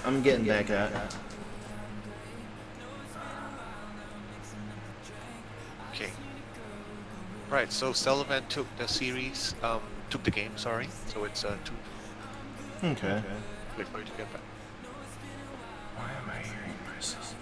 I'm getting back at. Okay. Right, so Sullivan took the series, took the game, sorry. So it's 2. Okay. Wait for you to get back. Why am I hearing myself?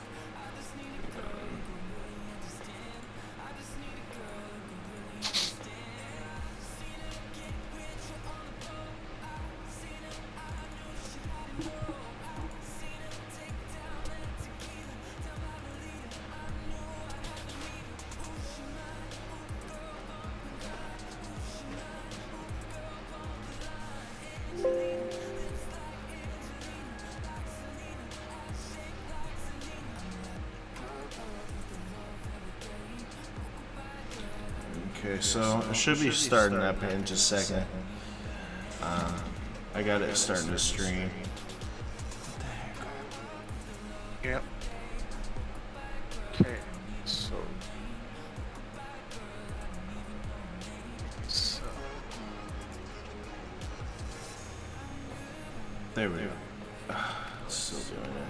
Okay, so it should be starting up in just a second. I got it starting to stream. Yep. Okay, so... There we go. Still doing it.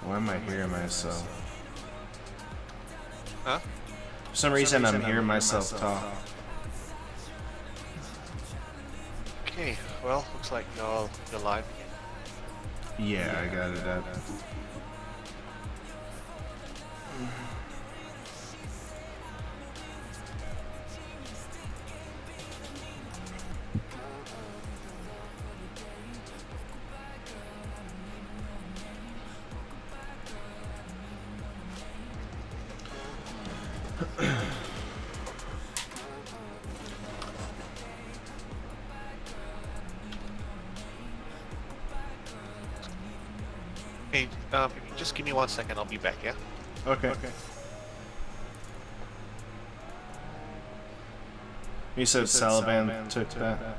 Why am I hearing myself? Huh? For some reason I'm hearing myself talk. Okay, well, looks like you're live again. Yeah, I got it up. Hey, just give me 1 second, I'll be back, yeah? Okay. You said Salaban took that?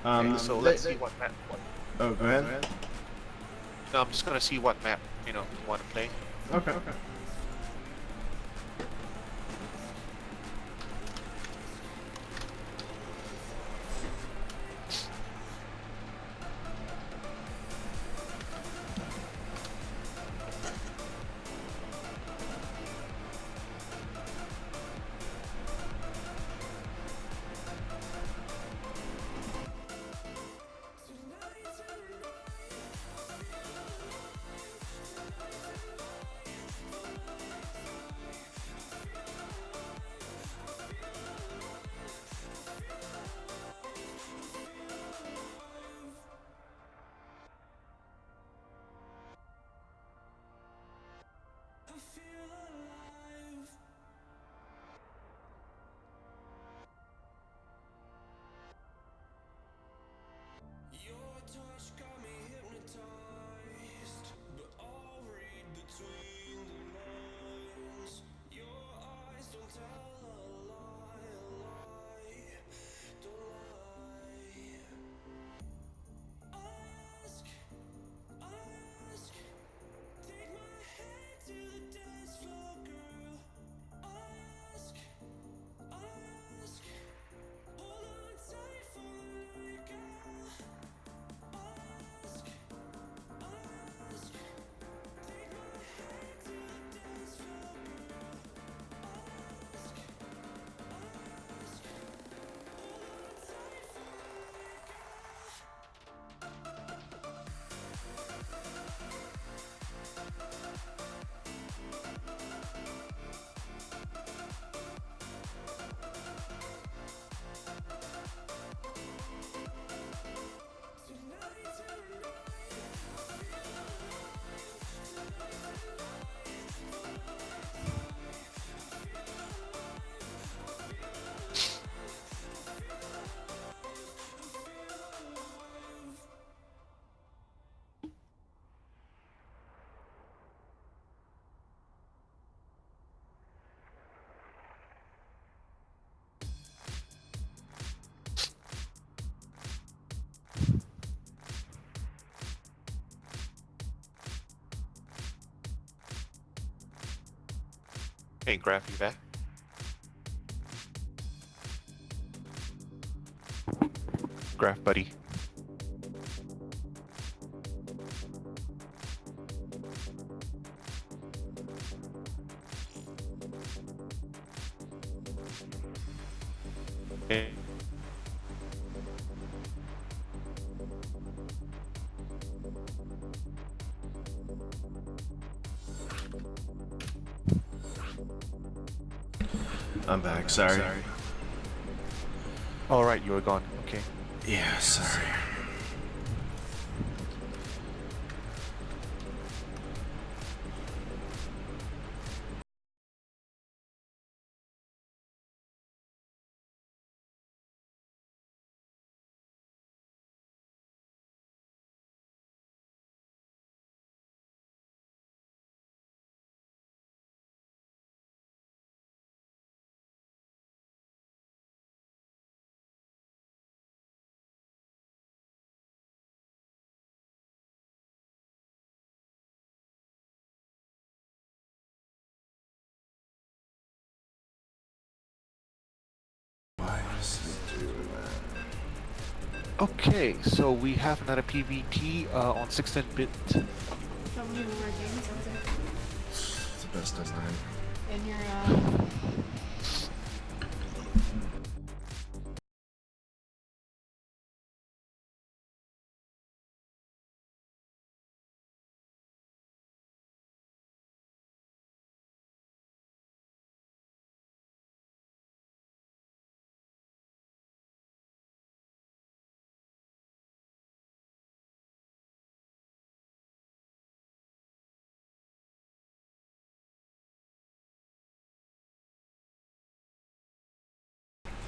Okay, so let's see what map. Oh, go ahead. No, I'm just gonna see what map, you want to play. Okay. Hey, Graph, you back? Graph, buddy. Hey. I'm back, sorry. All right, you were gone. Okay. Yeah, sorry. Why does it do that? Okay, so we have another PvT on 16-bit. Probably one of our games, sounds like. It's the best of mine. And your,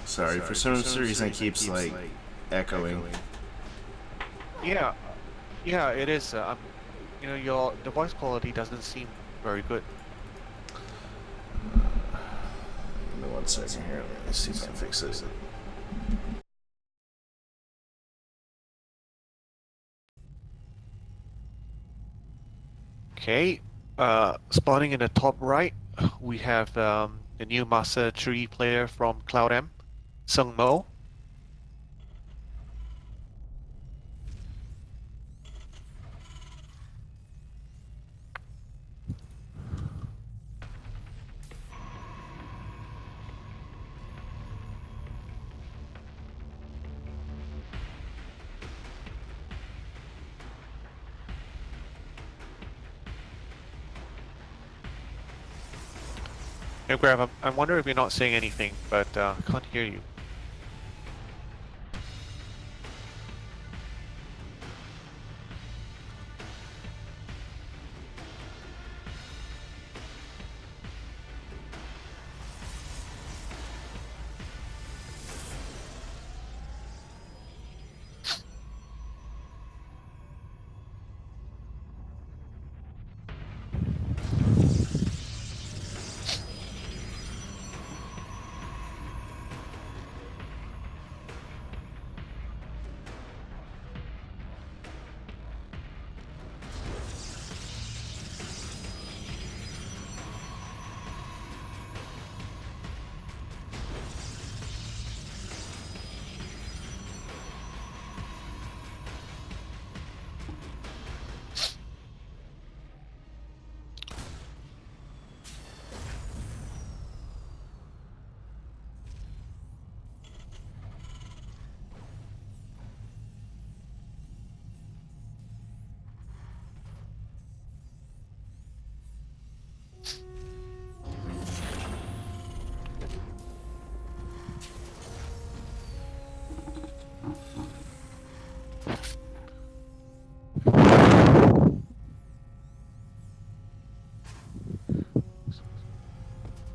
Sorry, for some reason it keeps like echoing. Yeah, yeah, it is. You know, the voice quality doesn't seem very good. Give me 1 second here. Let me see if I can fix it. Okay, spawning in the top right, we have the new Master Tree player from cloudM, Sung Mo. Hey, Graham, I wonder if you're not saying anything, but I can't hear you.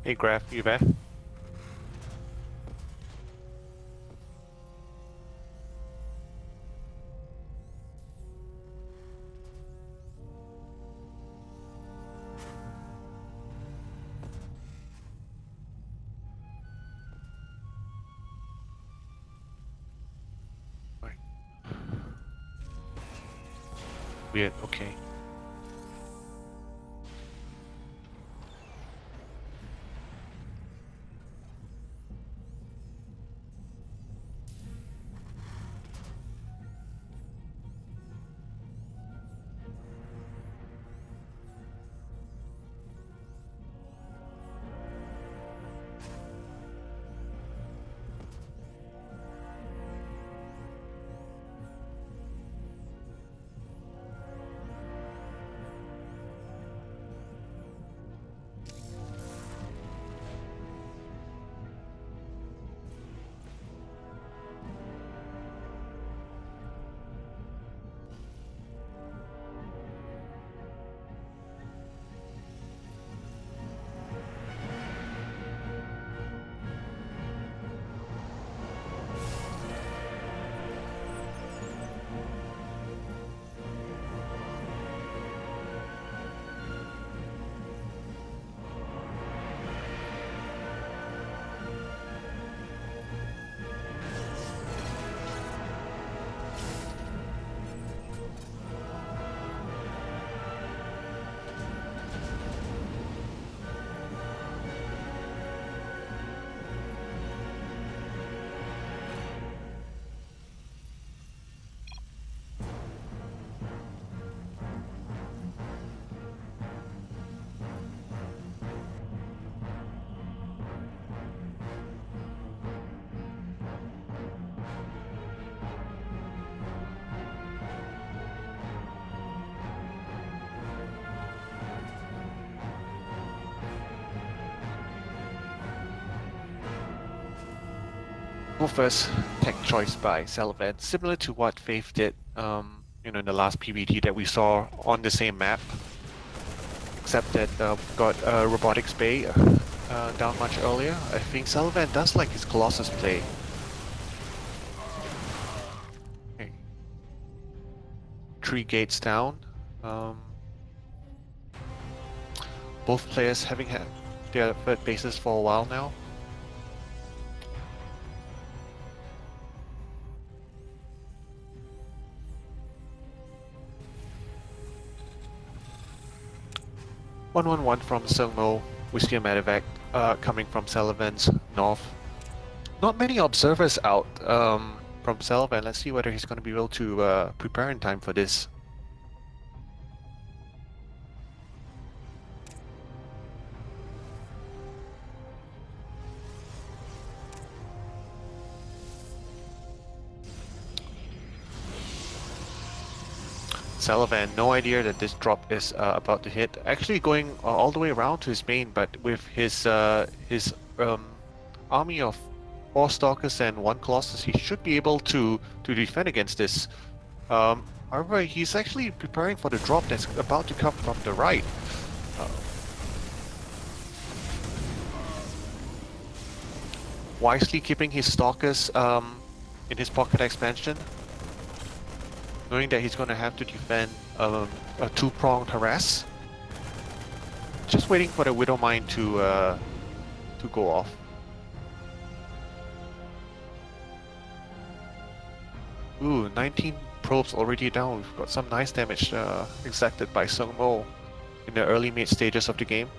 Hey, Graph, you back? Right. Weird, okay. Well, first, tech choice by Sullivan, similar to what Faith did, in the last PvT that we saw on the same map, except that we've got Robotics Bay down much earlier. I think Sullivan does like his Colossus play. Okay. 3 gates down. Both players having had their third bases for a while now. One from Sungmo. We see a medevac coming from Sullivan's north. Not many observers out from Sullivan. Let's see whether he's going to be able to prepare in time for this. Sullivan, no idea that this drop is about to hit. Actually going all the way around to his main, but with his army of 4 Stalkers and 1 Colossus, he should be able to defend against this. However, he's actually preparing for the drop that's about to come from the right. Wisely keeping his Stalkers in his pocket expansion, knowing that he's going to have to defend a 2-pronged harass. Just waiting for the Widow Mine to go off. Ooh, 19 probes already down. We've got some nice damage exacted by Sungmo in the early mid stages of the game.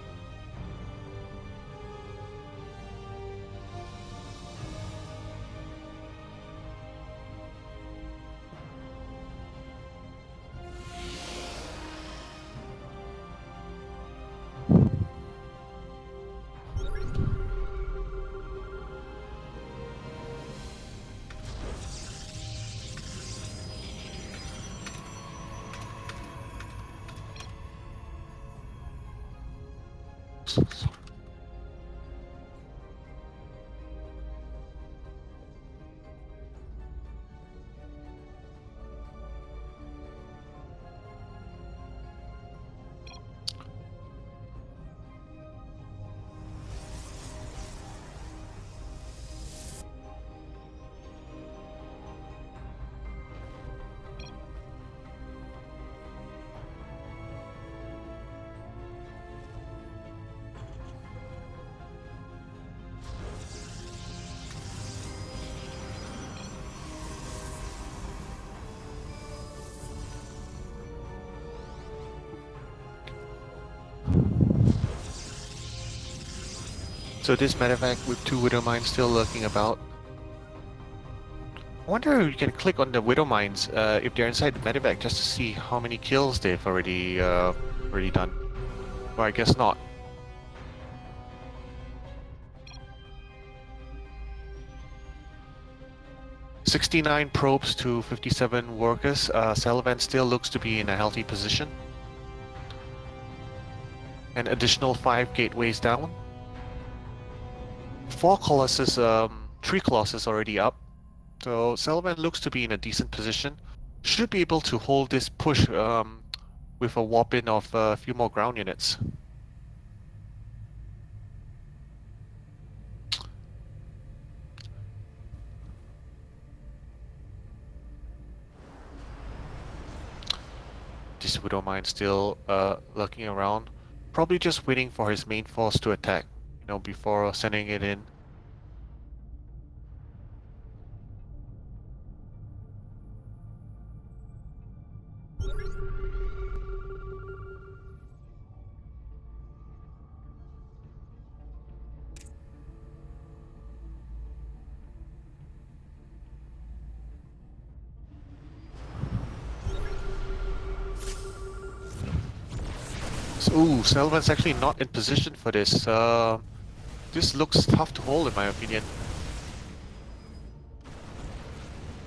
So this medevac with 2 Widow Mines still lurking about. I wonder if you can click on the Widow Mines if they're inside the medevac just to see how many kills they've already done. Well, I guess not. "69 probes to 57 workers. Sullivan still looks to be in a healthy position. An additional 5 gateways down. 4 Colossus, 3 Colossus already up. So Sullivan looks to be in a decent position. Should be able to hold this push with a whopping of a few more ground units. This Widow Mine still lurking around. Probably just waiting for his main force to attack, before sending it in. Ooh, Sullivan's actually not in position for this. This looks tough to hold in my opinion.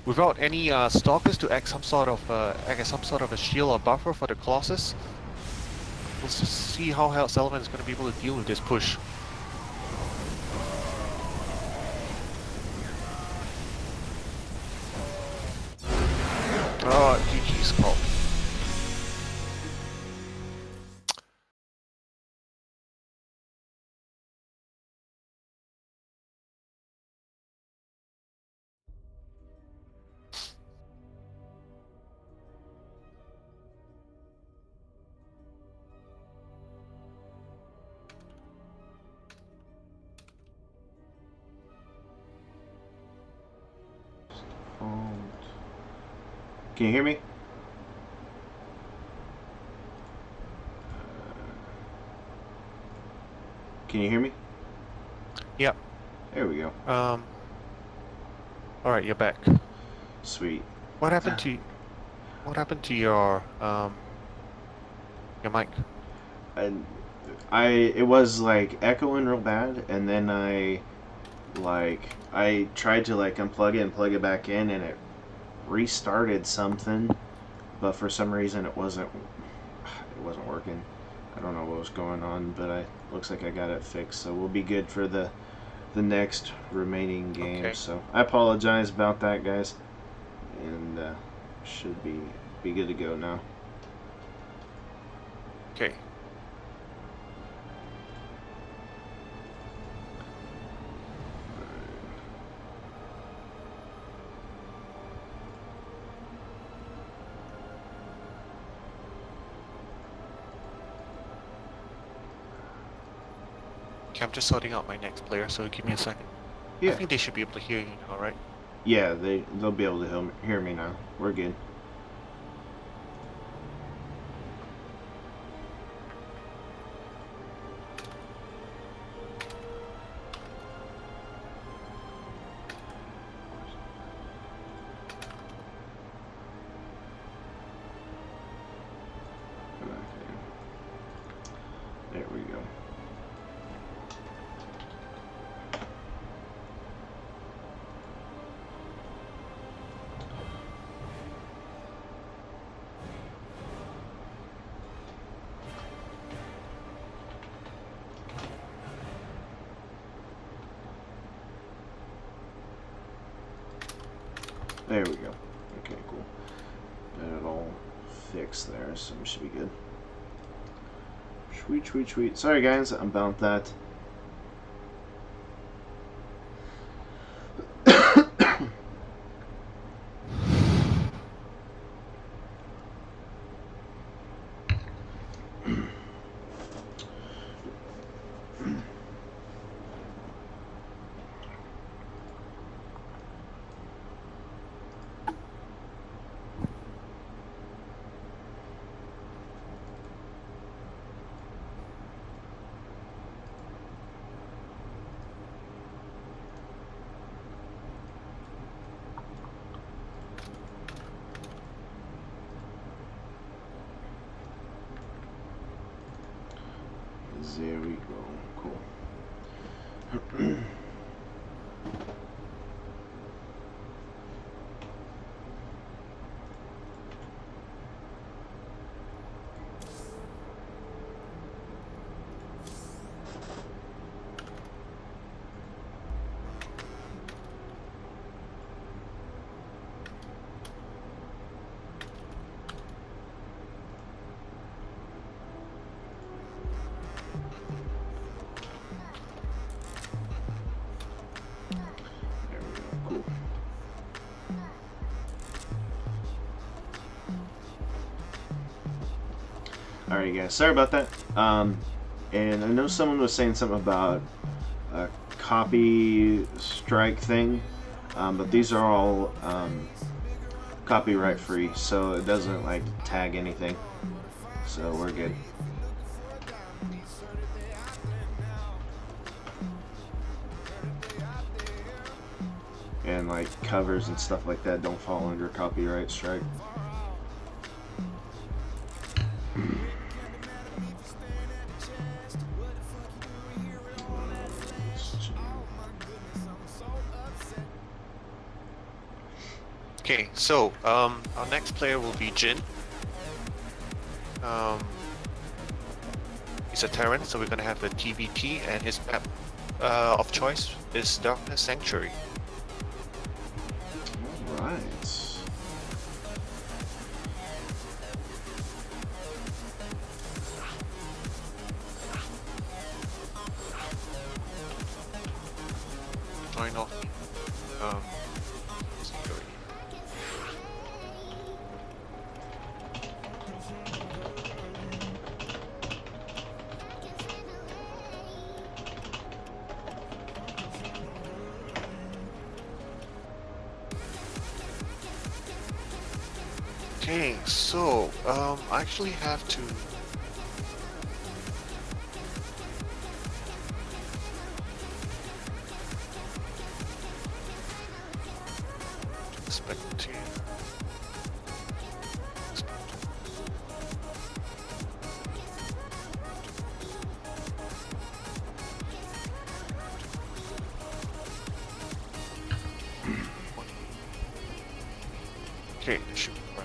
Without any stalkers to act as some sort of a shield or buffer for the Colossus, we'll just see how Sullivan is going to be able to deal with this push. Can you hear me? Can you hear me? Yep. There we go. All right, you're back. Sweet. What happened to your mic? And it was like echoing real bad, and then I tried to like unplug it and plug it back in, and it restarted something, but for some reason it wasn't working. I don't know what was going on, but looks like I got it fixed, so we'll be good for the next remaining game. Okay. So I apologize about that, guys, and should be good to go now. Okay. Okay, I'm just sorting out my next player, so give me a second. Yeah. I think they should be able to hear you now, right? Yeah, they'll be able to hear me now. We're good. There we go. There we go. Okay, cool. Got it all fixed there, so we should be good. Sweet, sweet, sweet. Sorry guys about that. There we go. Cool. Cool. Alright guys, sorry about that. And I know someone was saying something about a copy strike thing, but these are all copyright free, so it doesn't like tag anything. So we're good. And like covers and stuff like that don't fall under copyright strike. Okay, so our next player will be Jin. He's a Terran, so we're gonna have a TBT, and his map of choice is Darkness Sanctuary. Alright. Join off. Security. Okay, so I actually have to. Spectate. Okay, this should work.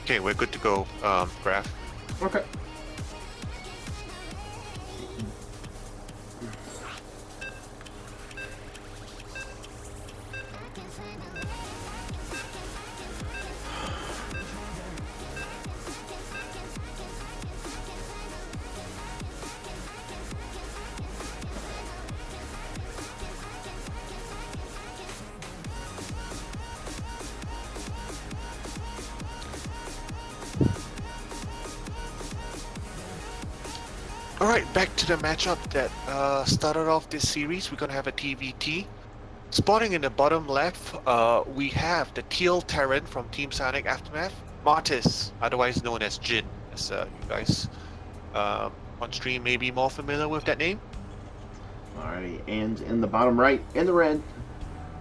Okay, we're good to go, Graph. Okay. Alright, back to the matchup that started off this series. We're gonna have a TVT. Spotting in the bottom left, we have the Teal Terran from Team Psionic Aftermath, Martis, otherwise known as Jin, as you guys on stream may be more familiar with that name. Alrighty, and in the bottom right, in the red,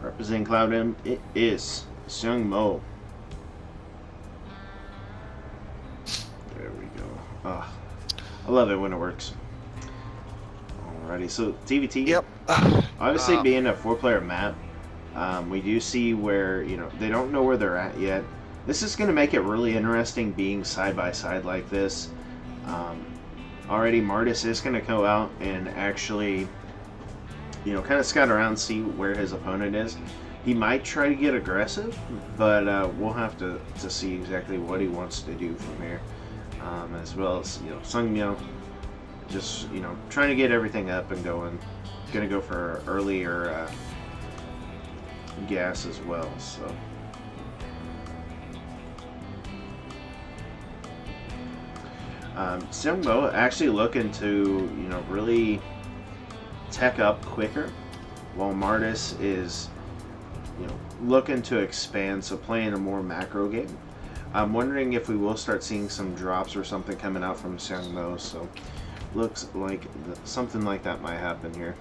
representing cloudM, it is Seung Mo. There we go. Ah, I love it when it works. Alrighty, so TVT. Yep. Obviously, being a 4-player map, we do see where, you know, they don't know where they're at yet. This is going to make it really interesting being side by side like this. Already, Martis is going to go out and actually, you know, kind of scout around, see where his opponent is. He might try to get aggressive, but we'll have to see exactly what he wants to do from here. As well as, you know, Sung Myo, just, you know, trying to get everything up and going. Gonna go for earlier gas as well, so. Seung Mo actually looking to, you know, really tech up quicker, while Martis is, you know, looking to expand, so playing a more macro game. I'm wondering if we will start seeing some drops or something coming out from Seung Mo, so looks like something like that might happen here.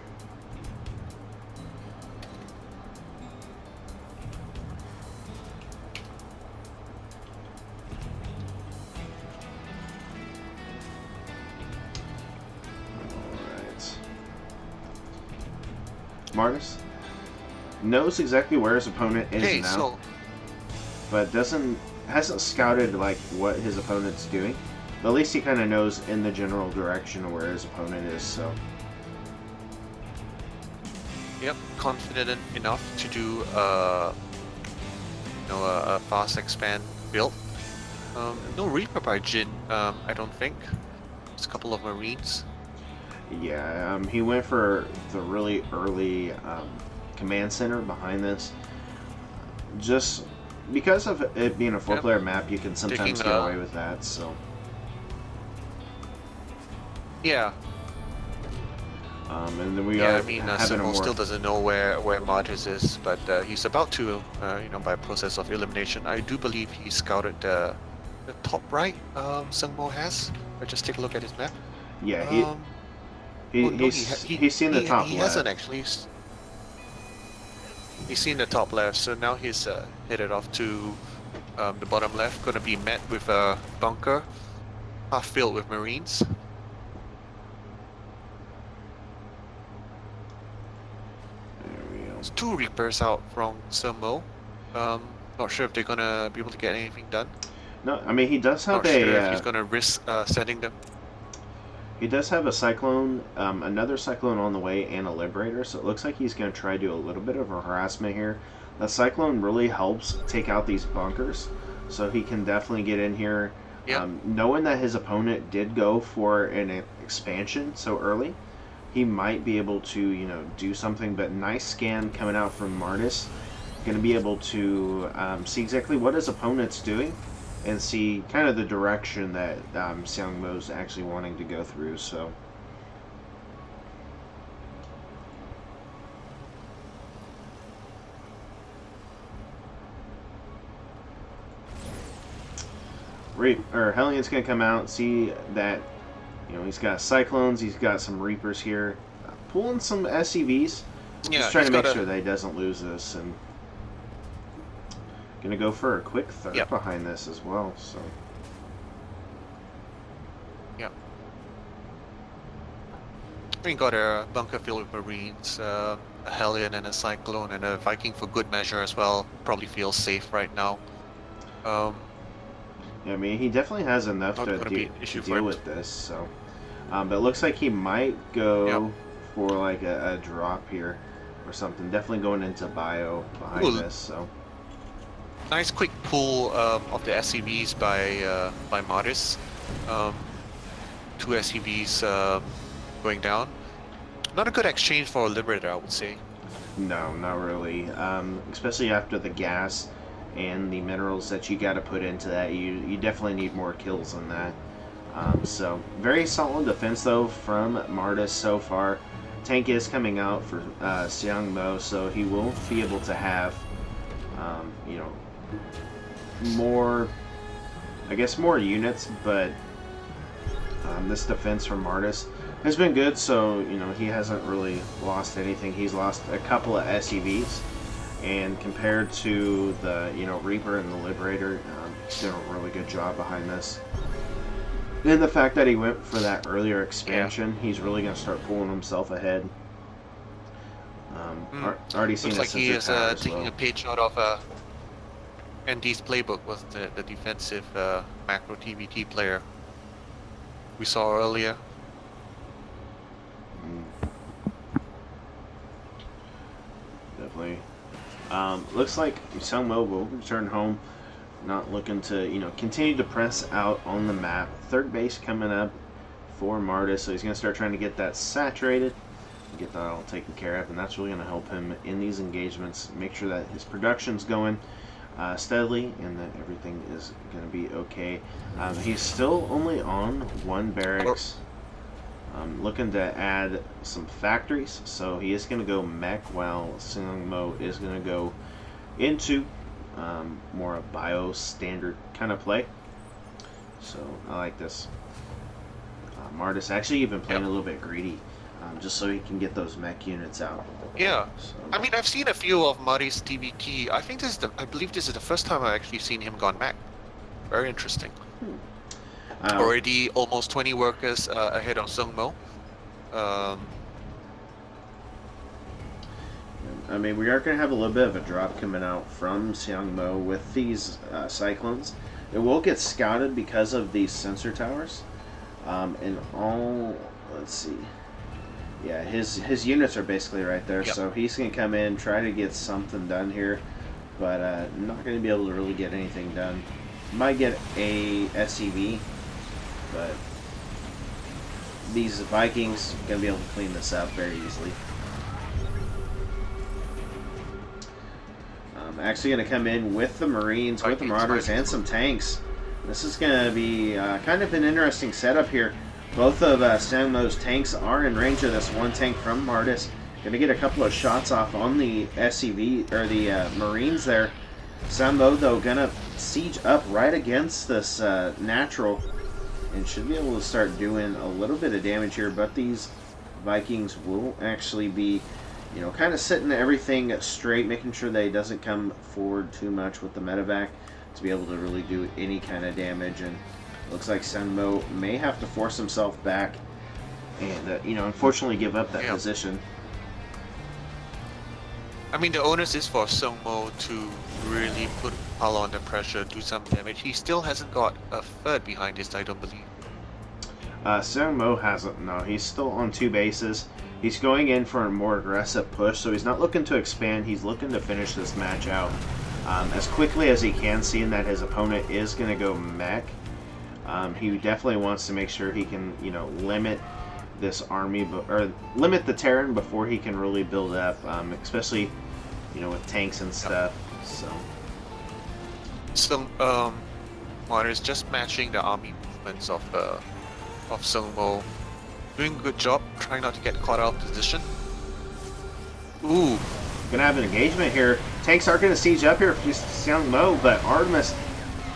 Alright. Martis knows exactly where his opponent is Okay, now, so but hasn't scouted like what his opponent's doing. But at least he kind of knows in the general direction of where his opponent is. So. yep, confident enough to do you know, a fast expand build. No Reaper by Jin, I don't think. Just a couple of Marines. Yeah, he went for the really early command center behind this. Just because of it being a 4-player map, you can sometimes get away with that. So. Yeah. And then we Yeah, are I mean, having a Symbol more. still doesn't know where Martis is, but he's about to, you know, by a process of elimination. I do believe he scouted the top right. Sungmo has. Let's just take a look at his map. Yeah, Oh, no, he's seen the top he left. hasn't actually. He's seen the top left, so now he's headed off to the bottom left. Going to be met with a bunker, half filled with Marines. There we go. There's 2 Reapers out from Sungmo. Not sure if they're gonna be able to get anything done. No, I mean he does have Not a. sure if he's gonna risk sending them. He does have a Cyclone, another Cyclone on the way, and a Liberator, so it looks like he's going to try to do a little bit of a harassment here. The Cyclone really helps take out these bunkers, so he can definitely get in here. Yep. Knowing that his opponent did go for an expansion so early, he might be able to, you know, do something, but nice scan coming out from Martis. going to be able to see exactly what his opponent's doing and see kind of the direction that Xiangmo's actually wanting to go through. So. Hellion's going to come out, see that, he's got Cyclones, he's got some Reapers here, pulling some SCVs, just trying to make sure that he doesn't lose this, and going to go for a quick third behind this as well, so. Yeah. We got a bunker filled with Marines, a Hellion and a Cyclone, and a Viking for good measure as well. Probably feels safe right now. Yeah, I mean, he definitely has enough to deal with this, so. But it looks like he might go for like a drop here or something. Definitely going into bio behind this, so. Nice quick pull of the SCVs by Modis. 2 SCVs going down. Not a good exchange for a Liberator, I would say. No, not really. Especially after the gas and the minerals that you got to put into that, you definitely need more kills than that. So very solid defense though from Martis so far. Tank is coming out for Xiangmo, so he will be able to have more, I guess, more units, but this defense from Martis has been good, so he hasn't really lost anything. He's lost a couple of SCVs. And compared to the Reaper and the Liberator, he's doing a really good job behind this. And the fact that he went for that earlier expansion, he's really going to start pulling himself ahead. Already seen looks like he is taking well. a page out of ND's playbook with the defensive macro TVT player we saw earlier. Definitely. Looks like Xiangmo will return home, not looking to, continue to press out on the map. Third base coming up for Martis, so he's going to start trying to get that saturated, get that all taken care of, and that's really going to help him in these engagements, make sure that his production's going steadily and that everything is going to be okay. He's still only on 1 barracks. Looking to add some factories, so he is going to go mech while Xiangmo is going to go into more a bio standard kind of play. So I like this. Martis actually even playing a little bit greedy, just so he can get those mech units out. Yeah, so. I mean, I've seen a few of Marty's TVT. I believe this is the first time I've actually seen him gone mech. Very interesting. Already almost 20 workers ahead of Xiangmo. I mean, we are going to have a little bit of a drop coming out from Xiangmo with these Cyclones. It will get scouted because of these sensor towers. And all, let's see. Yeah, his units are basically right there, so he's going to come in, try to get something done here, but not going to be able to really get anything done. Might get a SCV, but these Vikings are going to be able to clean this up very easily. Actually going to come in with the Marines, with the Marauders, and some tanks. This is going to be kind of an interesting setup here. Both of Xiangmo's tanks are in range of this one tank from Martis. Going to get a couple of shots off on the SCV, or the Marines there. Xiangmo, though, going to siege up right against this natural and should be able to start doing a little bit of damage here, but these Vikings will actually be, kind of setting everything straight, making sure that he doesn't come forward too much with the medevac to be able to really do any kind of damage. And looks like Xiangmo may have to force himself back and, unfortunately give up that position. I mean, the onus is for Xiangmo to really put Palo under pressure, do some damage. He still hasn't got a third behind this, I don't believe. Xiangmo hasn't, no. He's still on 2 bases. He's going in for a more aggressive push, so he's not looking to expand. He's looking to finish this match out as quickly as he can, seeing that his opponent is going to go mech. He definitely wants to make sure he can, limit this army, or limit the Terran before he can really build up, especially, with tanks and stuff. So Some monitors just matching the army movements of Sungmo. Doing a good job, trying not to get caught out of position. Ooh, gonna have an engagement here. Tanks are gonna siege up here for Xiangmo, but Artemis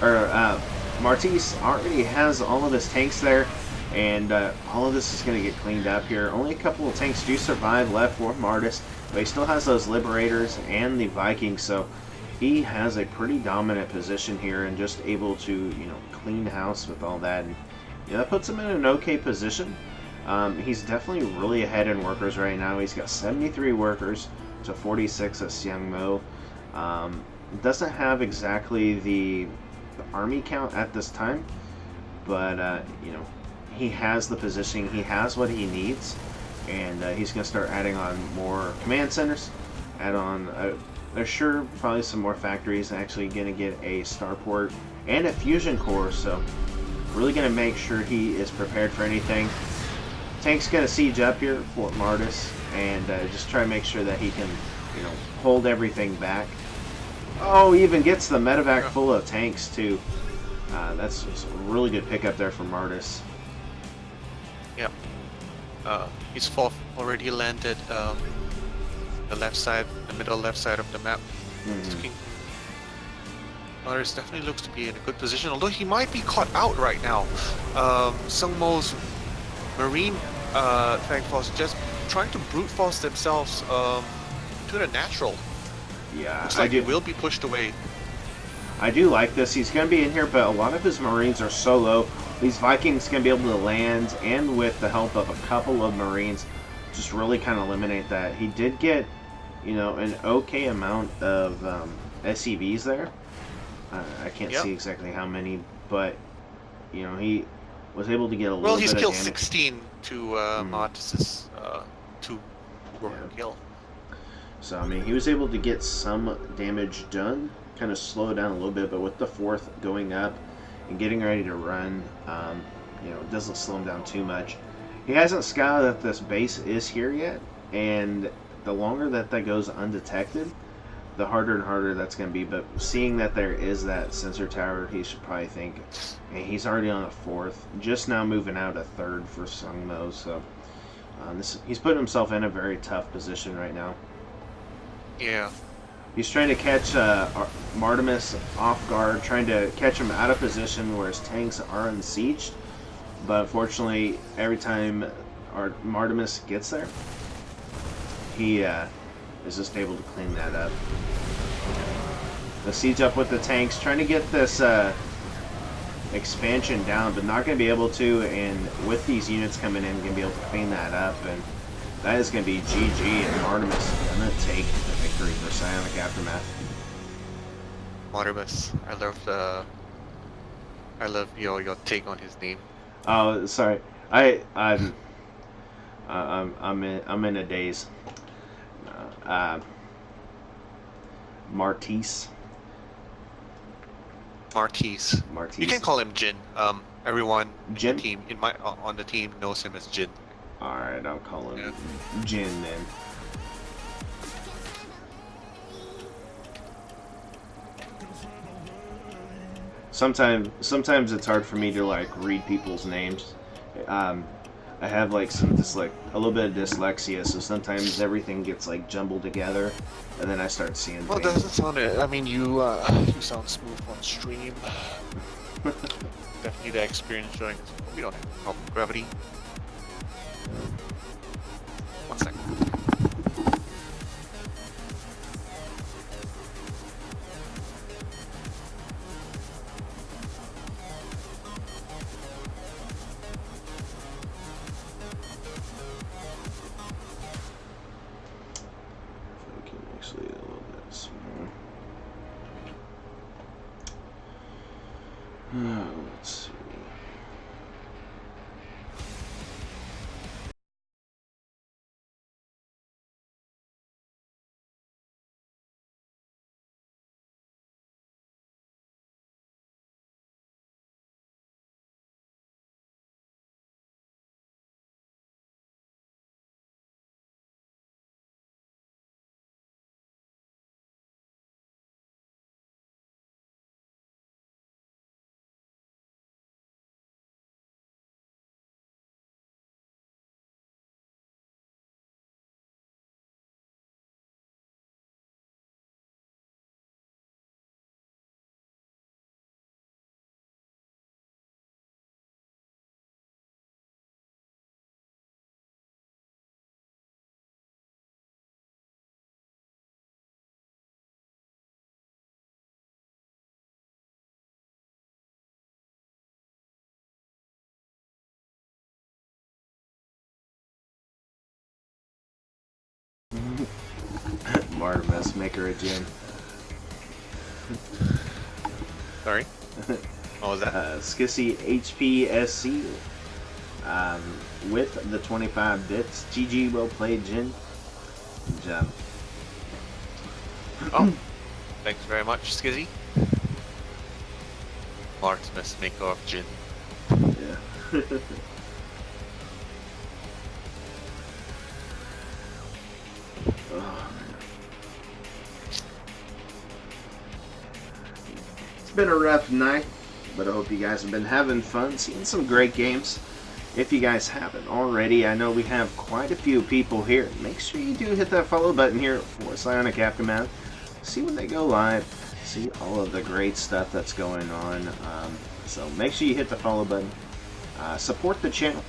or Martis already has all of his tanks there, and all of this is gonna get cleaned up here. Only a couple of tanks do survive left for Martis, but he still has those Liberators and the Vikings, so he has a pretty dominant position here and just able to, you know, clean house with all that. And yeah, that puts him in an okay position. He's definitely really ahead in workers right now. He's got 73 workers to 46 at Xiangmo. Doesn't have exactly the army count at this time, but you know, he has the positioning, he has what he needs, and he's going to start adding on more command centers, add on there's sure probably some more factories, actually going to get a starport and a fusion core, so really going to make sure he is prepared for anything. Tank's going to siege up here, Fort Martis, and just try to make sure that he can, you know, hold everything back. Oh, he even gets the medevac full of tanks too. That's just a really good pickup there from Martis. yep. His fourth already landed the left side, the middle left side of the map. Martis definitely looks to be in a good position, although he might be caught out right now. Sungmo's Marine tank force just trying to brute force themselves to the natural. Yeah, Looks like he will be pushed away. I do like this. He's going to be in here, but a lot of his Marines are so low. These Vikings going to be able to land, and with the help of a couple of Marines, just really kind of eliminate that. He did get, you know, an okay amount of SCVs there. I can't see exactly how many, but, you know, he was able to get a little bit of damage. Well, he's killed 16 to Martis's 2 kill. So, I mean, he was able to get some damage done, kind of slow it down a little bit, but with the fourth going up and getting ready to run, you know, it doesn't slow him down too much. He hasn't scouted that this base is here yet, and the longer that goes undetected, the harder and harder that's going to be. But seeing that there is that sensor tower, he should probably think, hey, he's already on a fourth, just now moving out a third for Sungmo, so he's putting himself in a very tough position right now. Yeah. He's trying to catch Martimus off guard, trying to catch him out of position where his tanks are unsieged. But unfortunately, every time Martimus gets there, he is just able to clean that up. The siege up with the tanks, trying to get this expansion down, but not going to be able to. And with these units coming in, going to be able to clean that up. And that is going to be GG, and Artemis is going to take the victory for Psionic Aftermath. Martimus, I love your take on his name. Oh, sorry, I'm in a daze. Martis. You can call him Jin. Everyone Jin? in the team on the team knows him as Jin. Alright, I'll call him Jin then. Sometimes it's hard for me to like read people's names. I have like a little bit of dyslexia, so sometimes everything gets like jumbled together, and then I start seeing. Well, that doesn't sound it. I mean, you sound smooth on stream. Definitely the experience showing. We don't have a problem with gravity. 1 second. Actually, a little bit smaller. Let's see. Artemis, make her a Jin. Sorry? What was that? Skissy HPSC with the 25 bits. GG, well played, Jin. Good job. Oh, thanks very much, Skizzy. Artemis, maker of Jin. Yeah. Oh, it's been a rough night, but I hope you guys have been having fun, seeing some great games. If you guys haven't already, I know we have quite a few people here. Make sure you do hit that follow button here for Psionic Aftermath. See when they go live. See all of the great stuff that's going on. So make sure you hit the follow button. Support the channel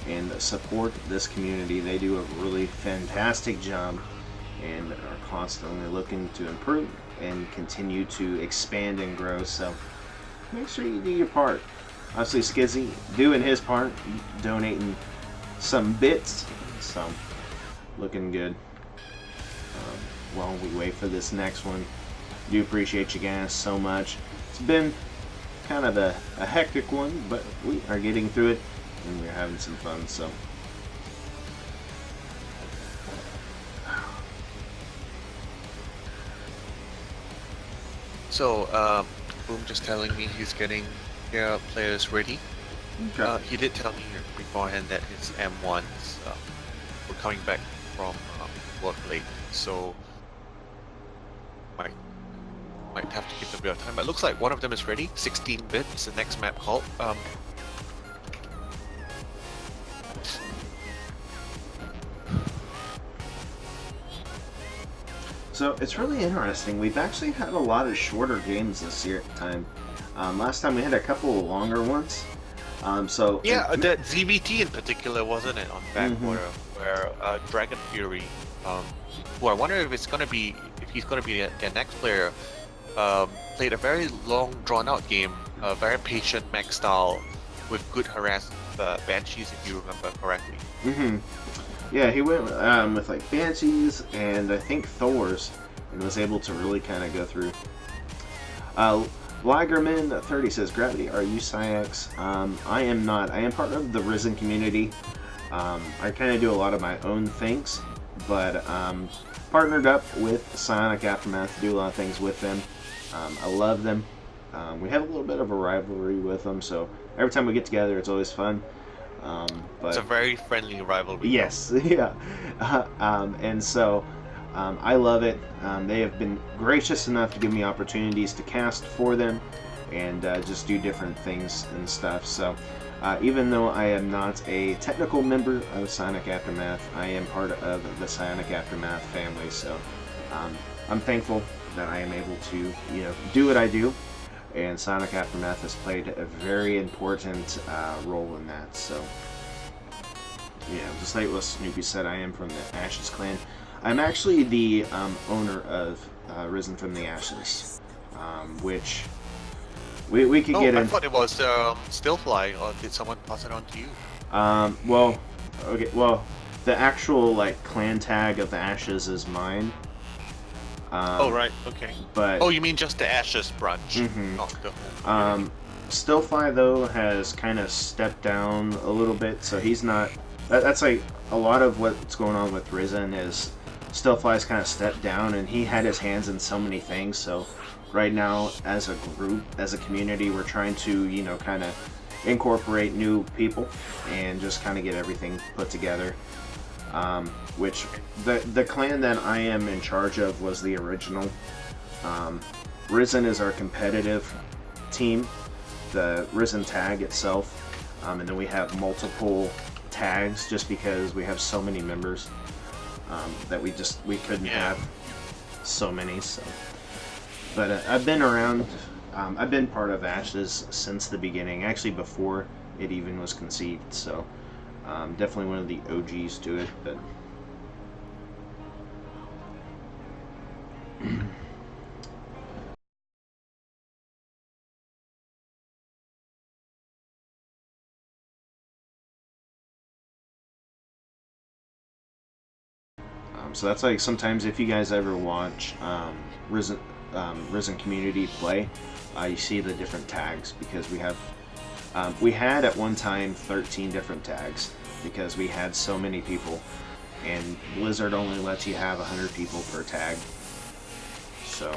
and support this community. They do a really fantastic job and are constantly looking to improve and continue to expand and grow. So make sure you do your part. Obviously, Skizzy doing his part, donating some bits, so looking good. While we wait for this next one, do appreciate you guys so much. It's been kind of a hectic one, but we are getting through it and we're having some fun. So, Boom just telling me he's getting players ready. Okay. He did tell me beforehand that his M1s were coming back from work late, so might have to give them a bit of time. But it looks like one of them is ready. 16 bits, the next map called. So it's really interesting. We've actually had a lot of shorter games this year time. Last time we had a couple of longer ones. Yeah, that ZVT in particular, wasn't it, on Backwater, where Dragon Fury, who I wonder if he's gonna be their next player, played a very long, drawn-out game, very patient mech style, with good harass Banshees, if you remember correctly. Yeah, he went with like Banshees and I think Thors, and was able to really kind of go through. Ligerman30 says, Gravity, are you PsiX? I am not. I am part of the Risen community. I kind of do a lot of my own things, but partnered up with Psionic Aftermath to do a lot of things with them. I love them. We have a little bit of a rivalry with them, so every time we get together, it's always fun. But it's a very friendly rivalry. Yes, yeah. And so I love it. They have been gracious enough to give me opportunities to cast for them and just do different things and stuff. So even though I am not a technical member of Psionic Aftermath, I am part of the Psionic Aftermath family. So I'm thankful that I am able to, do what I do. And Psionic Aftermath has played a very important role in that. So, yeah, just like what Snoopy said, I am from the Ashes clan. I'm actually the owner of Risen from the Ashes, which we could get in. I thought it was Stillfly, or did someone pass it on to you? Well, the actual clan tag of the Ashes is mine. Oh right, okay. But you mean just the Ashes branch, not the whole. Stillfly though has kind of stepped down a little bit, so he's not. That's like a lot of what's going on with Risen is Stillfly's kind of stepped down, and he had his hands in so many things. So right now, as a group, as a community, we're trying to kind of incorporate new people and just kind of get everything put together. Which the clan that I am in charge of was the original. Risen is our competitive team, the Risen tag itself, and then we have multiple tags just because we have so many members that we couldn't have so many. So, but I've been around. I've been part of Ashes since the beginning, actually before it even was conceived. So. Definitely one of the OGs to it, but So that's like sometimes if you guys ever watch Risen Community play, you see the different tags because we had at one time 13 different tags because we had so many people, and Blizzard only lets you have 100 people per tag. So.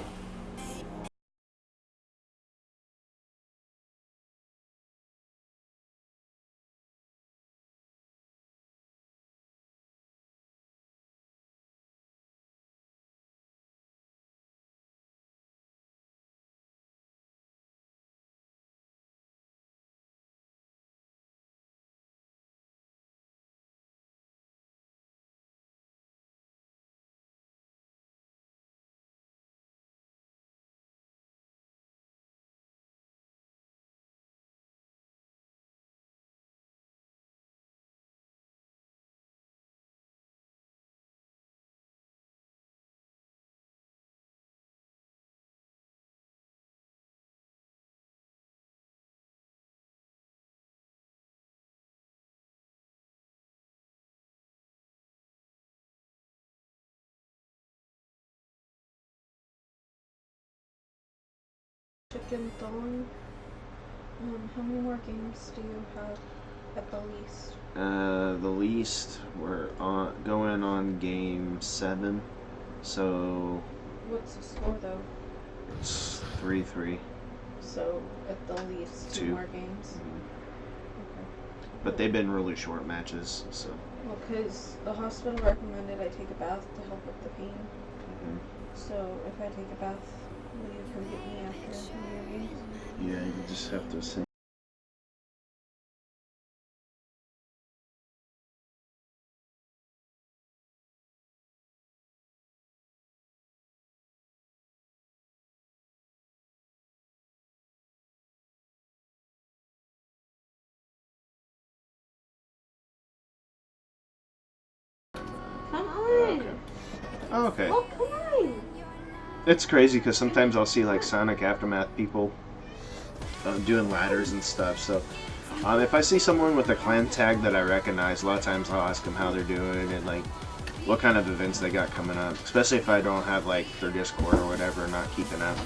Chicken Dawn. How many more games do you have at the least? The least we're going on game 7, so What's the score though? it's 3-3. So at the least two 2. more games. Okay. But they've been really short matches, so. Well, because the hospital recommended I take a bath to help with the pain. So if I take a bath, will you come get me after one of your games? Yeah, you just have to send. Come on! Oh, okay. Oh, come on! It's crazy because sometimes I'll see like Sonic Aftermath people doing ladders and stuff. So if I see someone with a clan tag that I recognize, a lot of times I'll ask them how they're doing and like what kind of events they got coming up. Especially if I don't have like their Discord or whatever, not keeping up.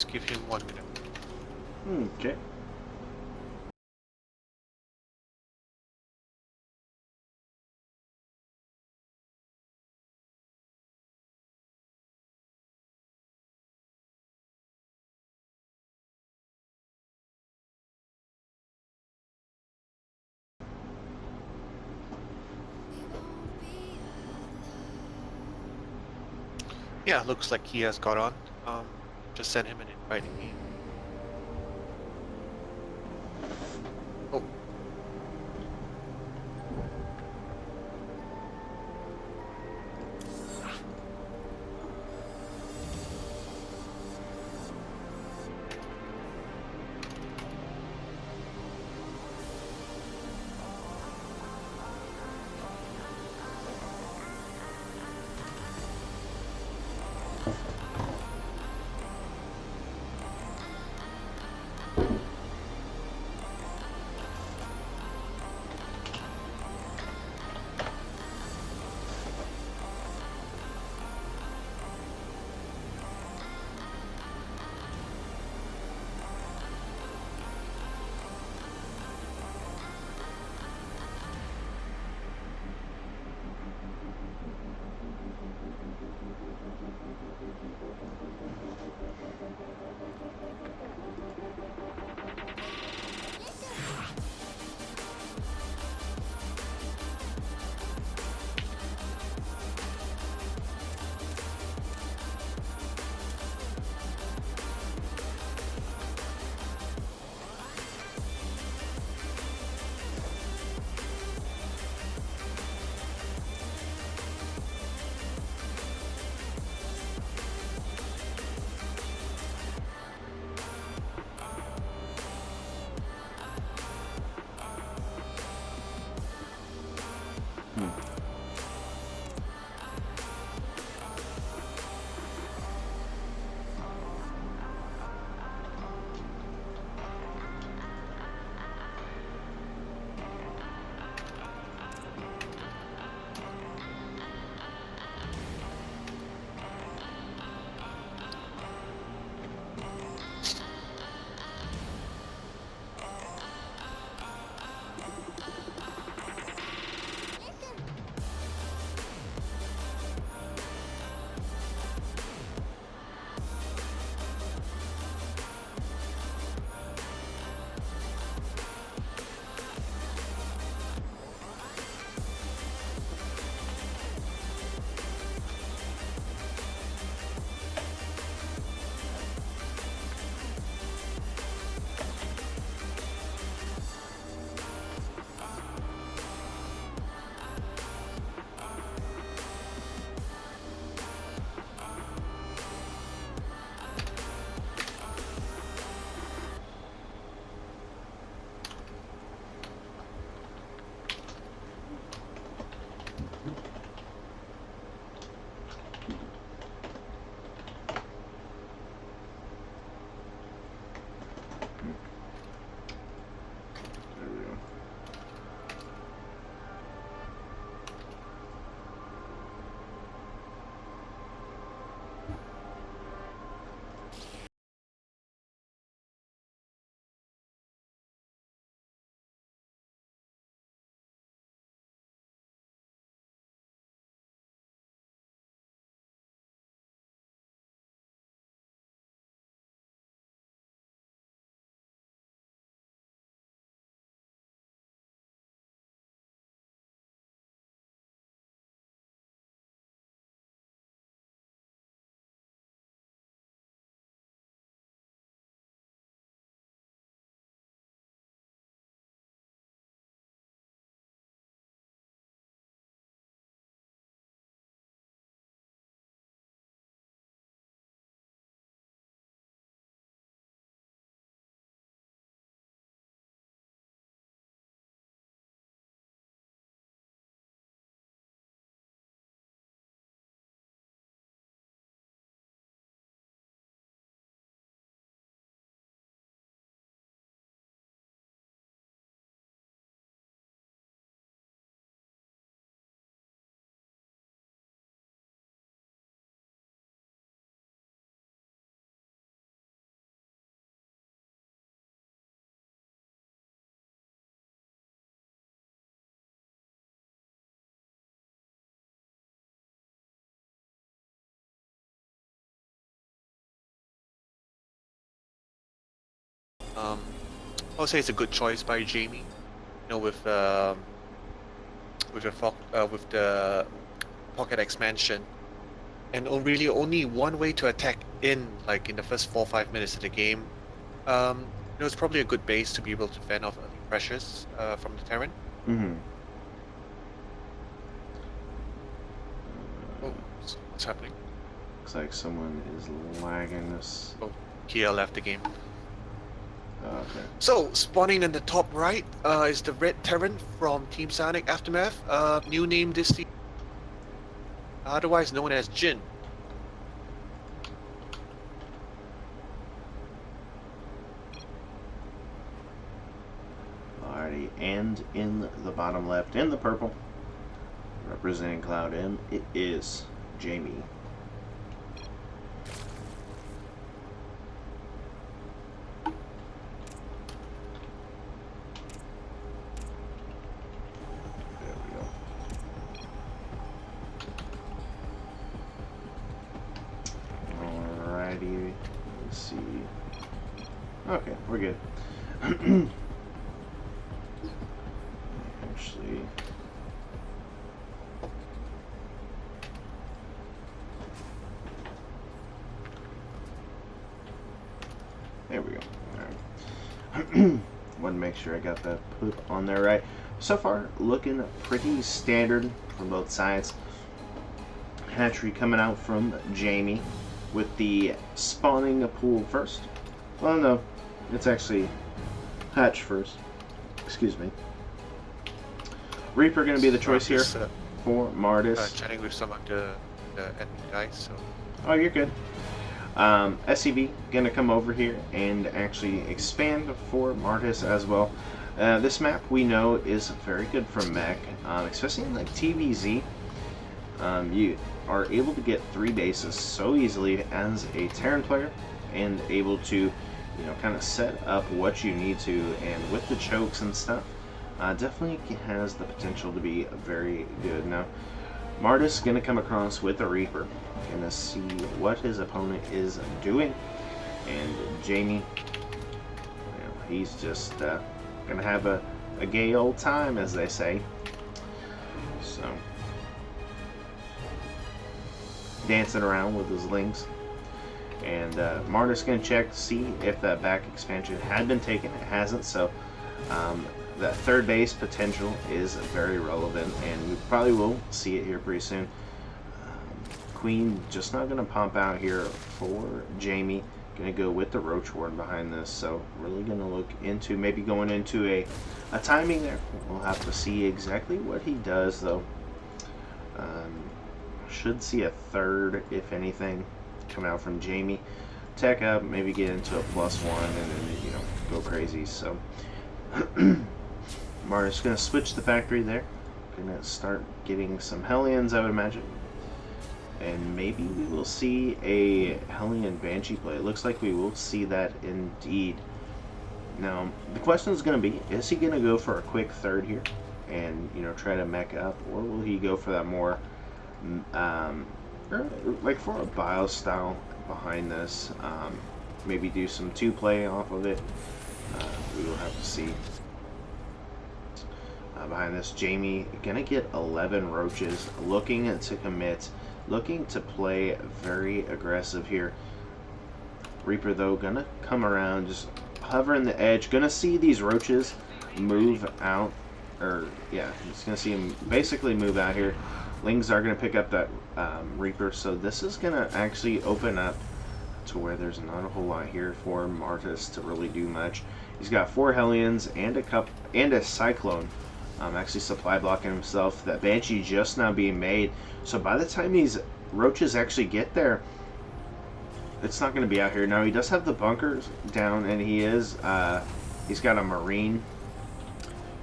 Just give him 1 minute. Okay. Yeah, looks like he has got on. Just send him an invite again. Oh, There we go. um, I'll say it's a good choice by Jamie. You know, with the Pocket expansion, and really only one way to attack in the first 4 or 5 minutes of the game. It's probably a good base to be able to fend off early pressures from the Terran. Mm-hmm. Oh, what's happening? Looks like someone is lagging this. Oh, Kia left the game. Okay. So, spawning in the top right is the Red Terran from Team Psionic Aftermath. New name this season, otherwise known as Jin. Alrighty, and in the bottom left, in the purple, representing cloudM, it is Jamie. There we go. Alrighty, let's see. Okay, we're good. Actually, there we go. Alright. Want to make sure I got that put on there right. So far, looking pretty standard from both sides. Hatchery coming out from Jamie with the spawning pool first. Well, no, it's actually hatch first. Excuse me. Reaper going to be the choice here for Martis. Chatting with some of the enemy guys, so. Oh, you're good. SCV going to come over here and actually expand for Martis as well. This map we know is very good for mech, especially in like TVZ. You are able to get 3 bases so easily as a Terran player and able to, kind of set up what you need to, and with the chokes and stuff, definitely has the potential to be very good. Now, Martis is going to come across with a Reaper, going to see what his opponent is doing, and Jamie, he's just going to have a gay old time, as they say. So, dancing around with his links. And Martis going to check to see if that back expansion had been taken. It hasn't, so that third base potential is very relevant, and we probably will see it here pretty soon. Queen just not going to pop out here for Jamie. Going to go with the Roach Warden behind this, so really going to look into maybe going into a timing there. We'll have to see exactly what he does, though. Should see a third, if anything, come out from Jamie. Tech up, maybe get into a +1, and then, go crazy. So, Martis going to switch the factory there. Going to start getting some Hellions, I would imagine. And maybe we will see a Hellion Banshee play. It looks like we will see that indeed. Now, the question is going to be, is he going to go for a quick third here and, try to mech up? Or will he go for that more, like for a bio style behind this? Maybe do some 2-play off of it. We will have to see. Behind this, Jamie going to get 11 roaches, looking to commit. Looking to play very aggressive here. Reaper, though, gonna come around, just hovering the edge. Gonna see these roaches move out. Just gonna see them basically move out here. Lings are gonna pick up that Reaper, so this is gonna actually open up to where there's not a whole lot here for Martis to really do much. He's got 4 Hellions and a Cyclone. Actually supply blocking himself. That Banshee just now being made. So by the time these roaches actually get there, it's not going to be out here. Now he does have the bunkers down, and he's got a Marine.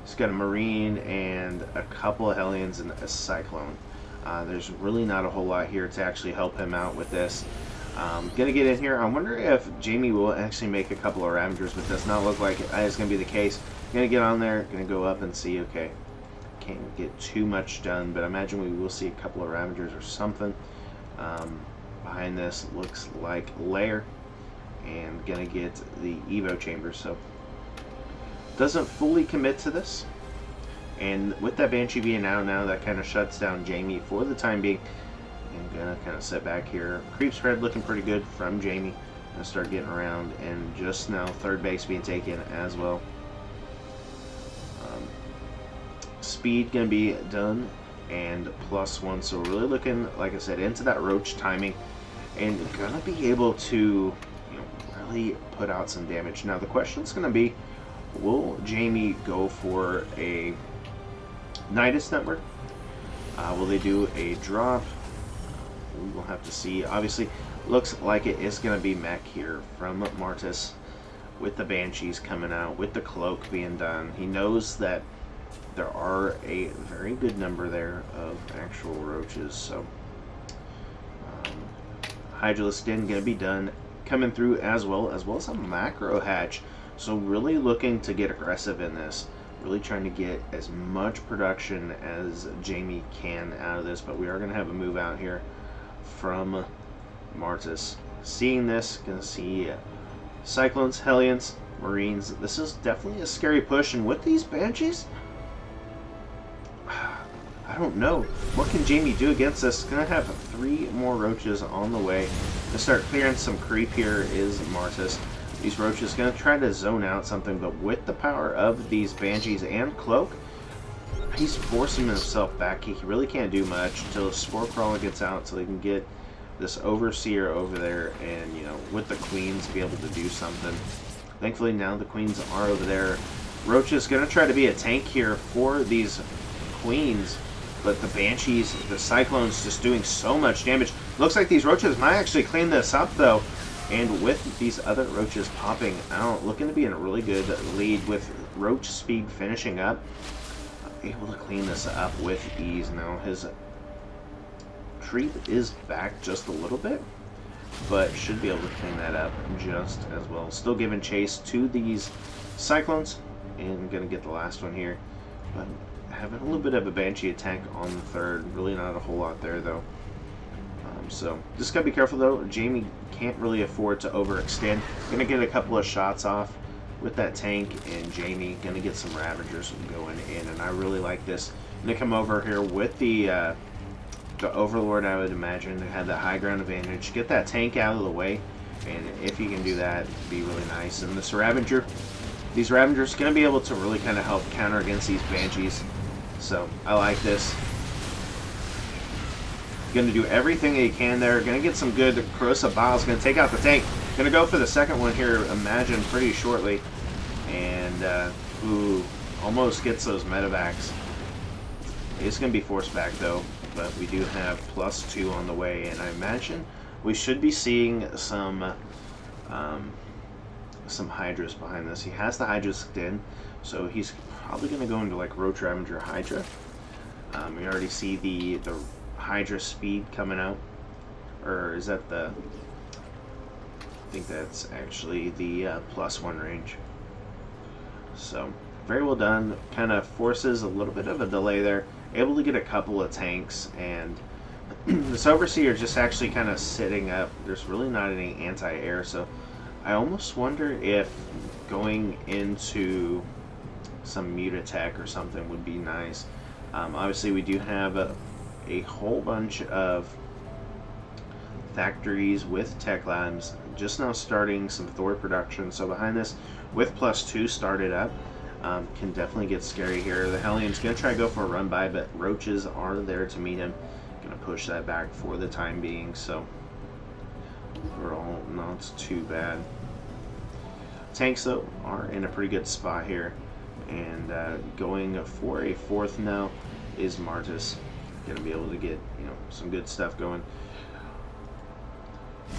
He's got a Marine and a couple of Hellions and a Cyclone. There's really not a whole lot here to actually help him out with this. Gonna get in here. I wonder if Jamie will actually make a couple of Ravagers, but does not look like it's going to be the case. Gonna get on there, gonna go up and see. Okay, can't get too much done, but I imagine we will see a couple of Ravagers or something. Behind this looks like Lair, and gonna get the Evo chamber, so doesn't fully commit to this. And with that Banshee being out now, that kind of shuts down Jamie for the time being. And gonna kind of sit back here. Creep spread looking pretty good from Jamie. Gonna start getting around, and just now third base being taken as well. Speed gonna be done, and +1. So really looking, like I said, into that roach timing, and gonna be able to, really put out some damage. Now the question's gonna be, will Jamie go for a Nidus Network? Will they do a drop? We will have to see. Obviously, looks like it is going to be mech here from Martis, with the Banshees coming out, with the cloak being done. He knows that there are a very good number there of actual roaches, so Hydralisk Den going to be done, coming through as well as a macro hatch. So really looking to get aggressive in this. Really trying to get as much production as Jamie can out of this, but we are going to have a move out here from Martis. Seeing this, going to see Cyclones, Hellions, Marines. This is definitely a scary push, and with these Banshees, I don't know. What can Jamie do against this? Going to have 3 more roaches on the way. To start clearing some creep here is Martis. These roaches going to try to zone out something, but with the power of these Banshees and Cloak, he's forcing himself back. He really can't do much until Spore Crawler gets out, so they can get this Overseer over there and, with the Queens, be able to do something. Thankfully, now the Queens are over there. Roach is going to try to be a tank here for these Queens, but the Banshees, the Cyclones, just doing so much damage. Looks like these roaches might actually clean this up, though. And with these other roaches popping out, looking to be in a really good lead with roach speed finishing up, able to clean this up with ease. Now his creep is back just a little bit, but should be able to clean that up just as well. Still giving chase to these Cyclones, and gonna get the last one here. But having a little bit of a Banshee attack on the third, really not a whole lot there though. So just gotta be careful though. Jamie can't really afford to overextend. Gonna get a couple of shots off with that tank, and Jamie gonna get some Ravagers going in. And I really like this. Gonna come over here with the Overlord. I would imagine they had the high ground advantage. Get that tank out of the way, and if you can do that, it'd be really nice. And this Ravager, these Ravagers gonna be able to really kind of help counter against these Banshees. So I like this. Going to do everything he can there. Going to get some good corrosive biles. Going to take out the tank. Going to go for the second one here, imagine, pretty shortly. And, almost gets those medevacs. It's going to be forced back, though. But we do have +2 on the way. And I imagine we should be seeing some Hydras behind this. He has the Hydras in, so he's probably going to go into, like, Roach Ravager Hydra. We already see the Hydra speed coming out, or is that the, I think that's actually the +1 range. So very well done. Kind of forces a little bit of a delay there, able to get a couple of tanks, and this Overseer just actually kind of sitting up. There's really not any anti-air, so I almost wonder if going into some mute attack or something would be nice. Obviously we do have a whole bunch of factories with tech labs, just now starting some Thor production, so behind this with +2 started up, can definitely get scary here. The Hellion's gonna try to go for a run by, but roaches are there to meet him. Gonna push that back for the time being, so overall not too bad. Tanks though are in a pretty good spot here, and going for a 4th now is Martis. Gonna be able to get some good stuff going.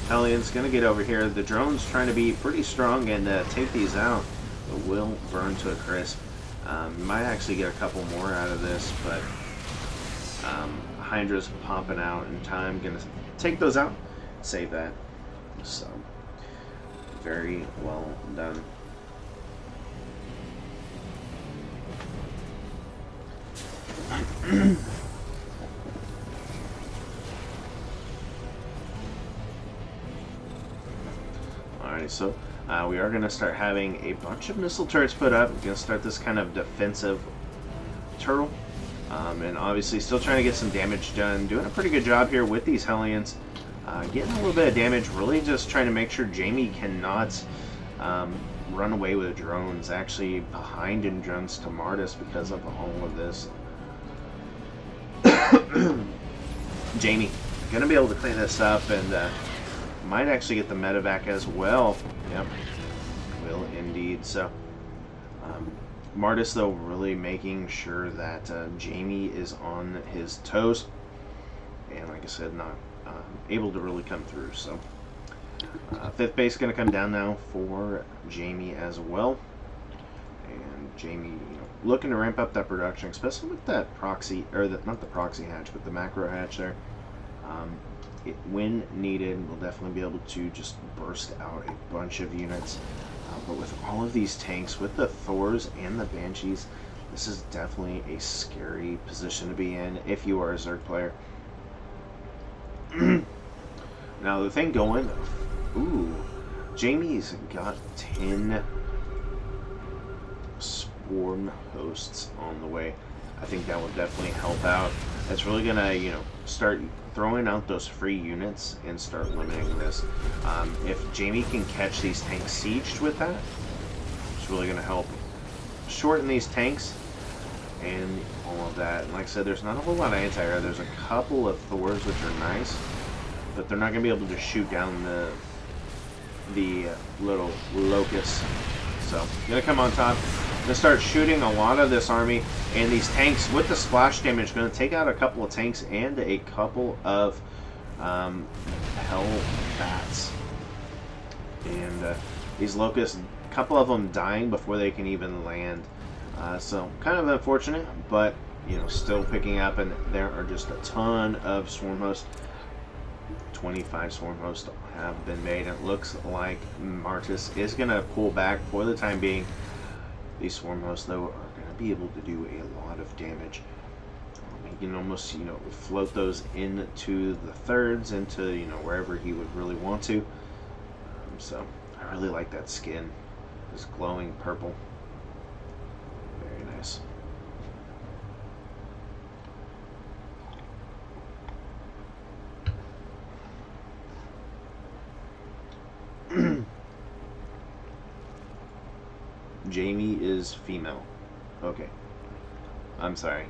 Hellion's gonna get over here. The drone's trying to be pretty strong and take these out, but will burn to a crisp. Might actually get a couple more out of this, but Hydra's popping out in time. Gonna take those out, save that. So very well done. Alright, so we are going to start having a bunch of missile turrets put up. We're going to start this kind of defensive turtle. And obviously still trying to get some damage done. Doing a pretty good job here with these Hellions. Getting a little bit of damage, really just trying to make sure Jamie cannot run away with drones. Actually behind in drones to Martis because of all of this. Jamie gonna be able to clean this up and might actually get the medevac as well. Yep, will indeed. So Martis though really making sure that Jamie is on his toes, and like I said, not able to really come through. So 5th base going to come down now for Jamie as well, and Jamie, looking to ramp up that production, especially with that proxy, or not the proxy hatch, but the macro hatch there. When needed, we'll definitely be able to just burst out a bunch of units. But with all of these tanks, with the Thors and the Banshees, this is definitely a scary position to be in if you are a Zerg player. Now the thing going, ooh, Jamie's got 10 swarm hosts on the way. I think that will definitely help out. That's really gonna, start throwing out those free units and start limiting this. If Jamie can catch these tanks sieged with that, it's really gonna help shorten these tanks and all of that. And like I said, there's not a whole lot of anti-air. There's a couple of Thors which are nice, but they're not gonna be able to shoot down the little locusts. So gonna come on top, gonna start shooting a lot of this army, and these tanks with the splash damage gonna take out a couple of tanks and a couple of hell bats. And these locusts, a couple of them dying before they can even land. So kind of unfortunate, but still picking up, and there are just a ton of swarm hosts. 25 swarm hosts have been made. It looks like Martis is going to pull back for the time being. These swarm hosts, though, are going to be able to do a lot of damage. He can almost, float those into the thirds, into, wherever he would really want to. So, I really like that skin. This glowing purple. Very nice. Jamie is female. Okay. I'm sorry.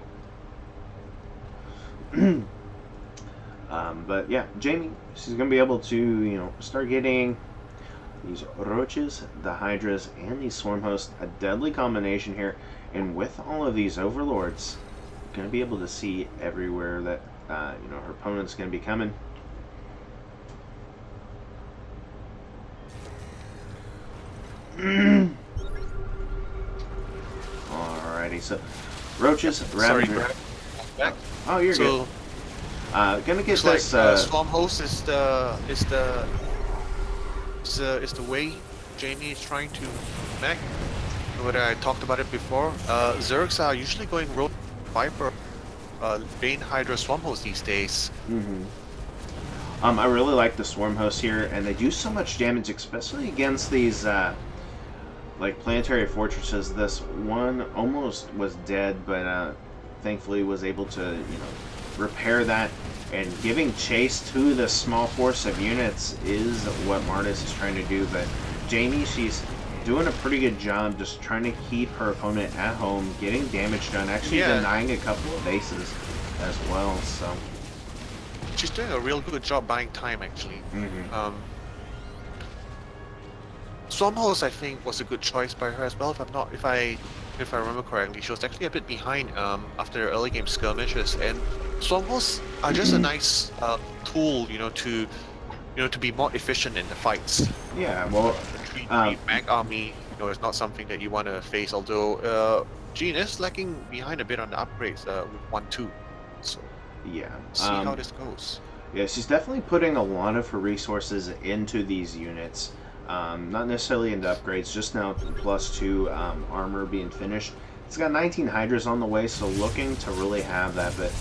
But yeah, Jamie, she's going to be able to, start getting these roaches, the hydras, and these swarm hosts. A deadly combination here. And with all of these overlords, going to be able to see everywhere that, her opponent's going to be coming. Alrighty, so roaches, Sorry, Brad. Back. Oh, you're good. Gonna get this. Swarm host is the way Jamie is trying to mech. What I talked about it before. Zergs are usually going Road Viper, Bane Hydra Swarm host these days. I really like the swarm hosts here, and they do so much damage, especially against these like planetary fortresses. This one almost was dead, but thankfully was able to repair that, and giving chase to the small force of units is what Martis is trying to do. But Jamie, she's doing a pretty good job just trying to keep her opponent at home, getting damage done, actually denying a couple of bases as well. So she's doing a real good job buying time, actually. Swarm host, I think, was a good choice by her as well. If I remember correctly, she was actually a bit behind after early game skirmishes, and swarm hosts are just a nice tool, to be more efficient in the fights. Yeah, well, the mag army, is not something that you want to face. Although Jean is lagging behind a bit on the upgrades with 1-2, so yeah, see how this goes. Yeah, she's definitely putting a lot of her resources into these units. Not necessarily into upgrades, just now +2 armor being finished. It's got 19 hydras on the way, so looking to really have that. But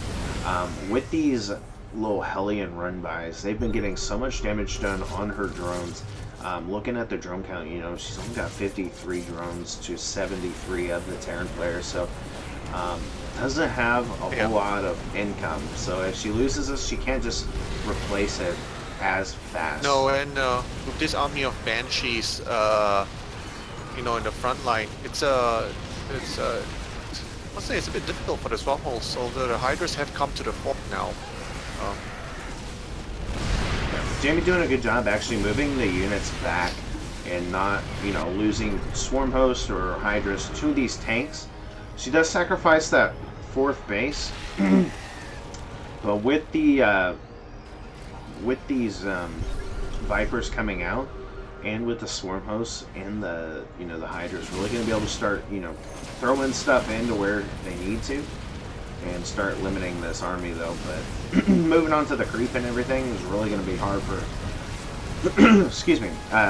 with these little Hellion run-bys, they've been getting so much damage done on her drones. Looking at the drone count, she's only got 53 drones to 73 of the Terran players. So doesn't have a Yeah. whole lot of income. So if she loses this, she can't just replace it as fast. No, and with this army of banshees, you know, in the front line, it's I'll say it's a bit difficult for the strongholds. Although the Hydras have come to the fort now. Um, Jamie doing a good job actually moving the units back and not, losing Swarm Host or Hydras to these tanks. She does sacrifice that fourth base, but with these Vipers coming out, and with the Swarm Hosts and the Hydras, really going to be able to start, throwing stuff into where they need to, and start limiting this army though. But moving on to the creep and everything is really going to be hard for excuse me,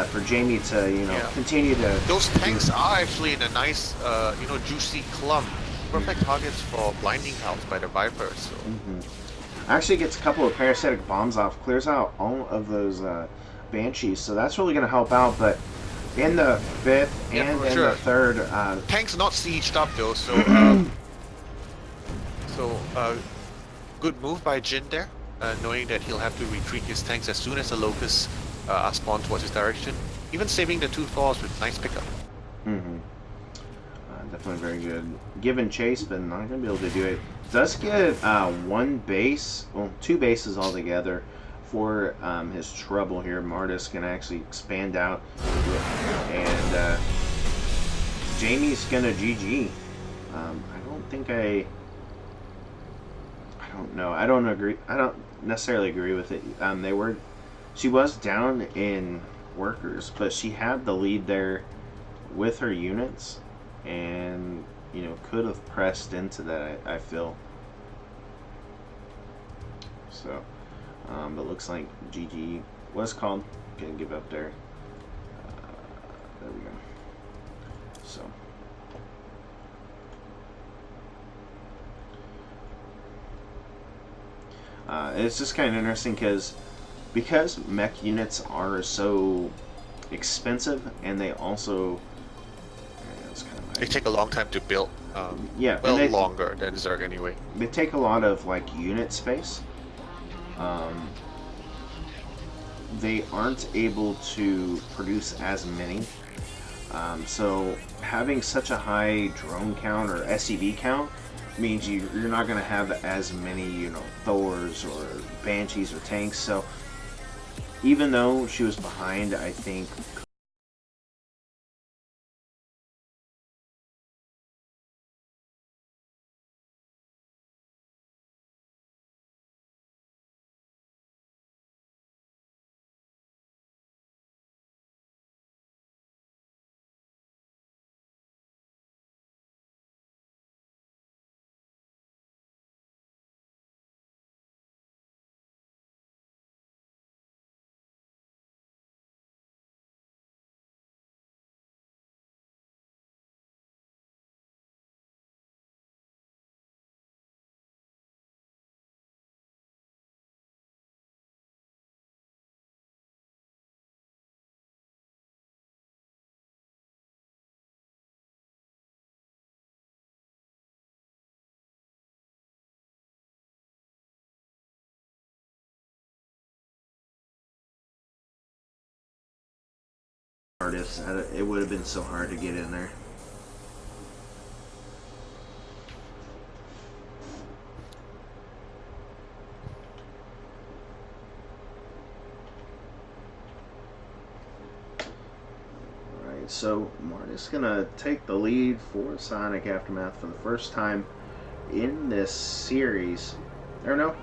for Jamie to continue to. those tanks are actually in a nice, juicy clump. Perfect targets for blinding house by the Vipers. So. Actually gets a couple of parasitic bombs off, clears out all of those banshees, so that's really going to help out. But in the fifth and in the third, tanks not sieged up though, so good move by Jin there, knowing that he'll have to retreat his tanks as soon as the locusts are spawned towards his direction. Even saving the 2 Thors with nice pickup. Definitely very good. Given chase, but not going to be able to do it. Does get one base, well, 2 bases altogether for his trouble here. Martis can actually expand out, and Jamie's gonna GG. I don't think I don't know. I don't agree. I don't necessarily agree with it. She was down in workers, but she had the lead there with her units, and could have pressed into that. I feel so, but looks like GG was called. Gonna give up there. There we go. So. It's just kind of interesting because mech units are so expensive, and they also They take a long time to build. Yeah, well, and longer than Zerg anyway. They take a lot of unit space. They aren't able to produce as many. So having such a high drone count or SCV count means you're not going to have as many, Thors or Banshees or tanks. So even though she was behind, I think artists, it would have been so hard to get in there. So Marty's gonna take the lead for Psionic Aftermath for the first time in this series. Or no,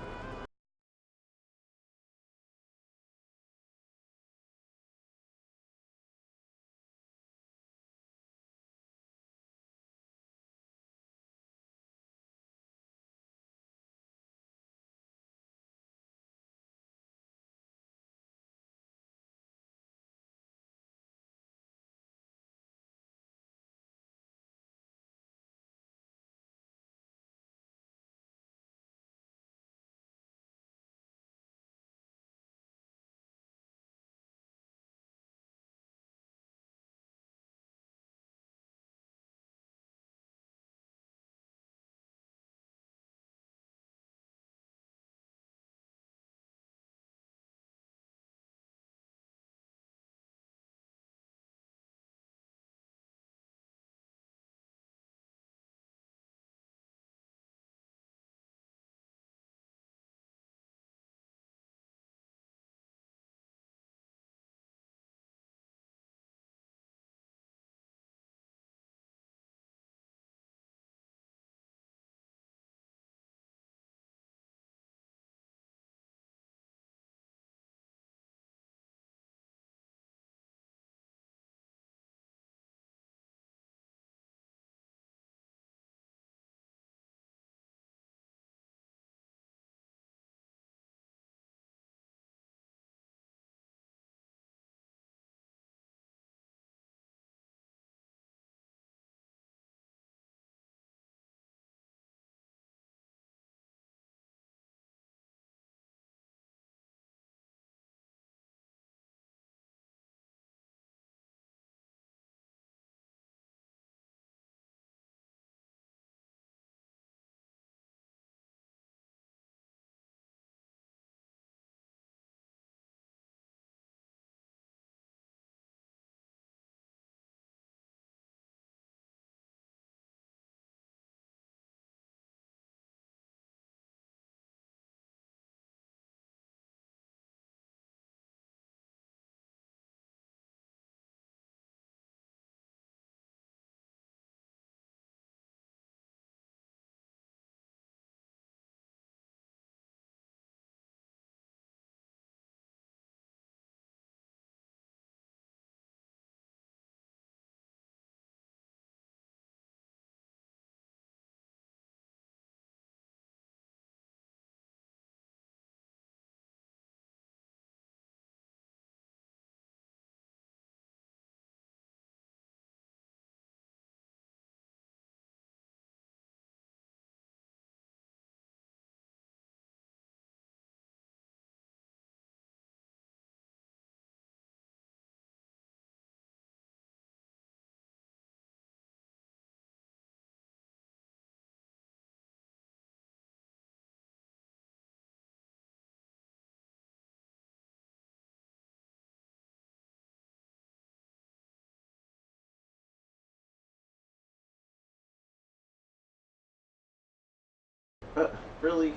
Really?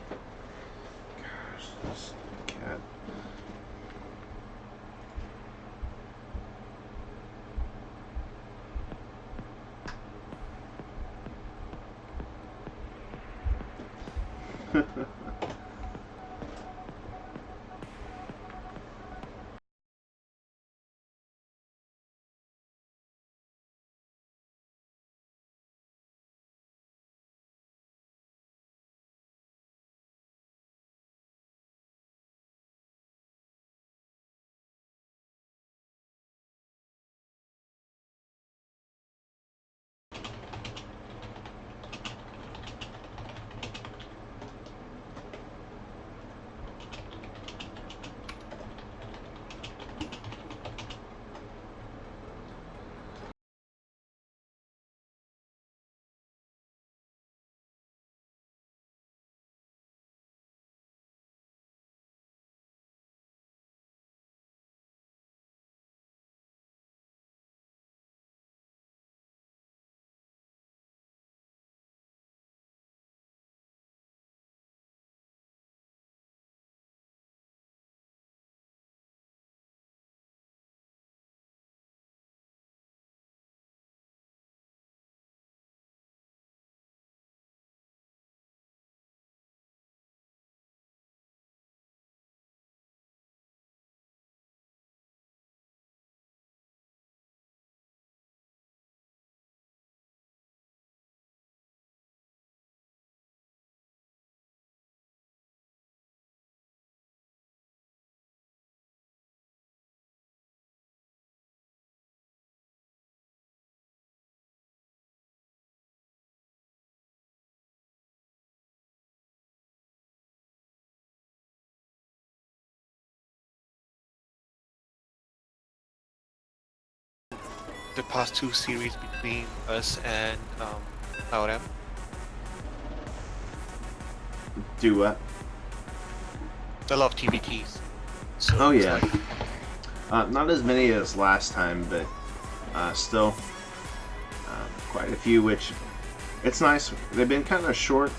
Gosh, this cat. The past two series between us and cloudM. Do what? A lot of TVTs. So Oh it's yeah. like, Not as many as last time, but still quite a few, which it's nice. They've been kind of short,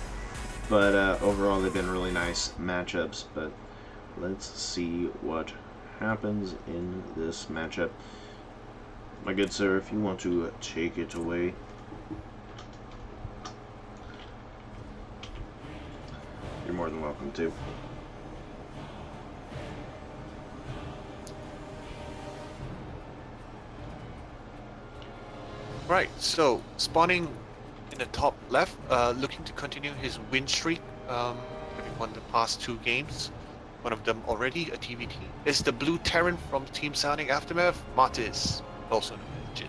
but overall they've been really nice matchups. But let's see what happens in this matchup. My good sir, if you want to take it away. You're more than welcome to. right, so spawning in the top left, looking to continue his win streak, having won the past two games, one of them already a TVT, is the blue Terran from Team Psionic Aftermath, Martis, also known as Jin.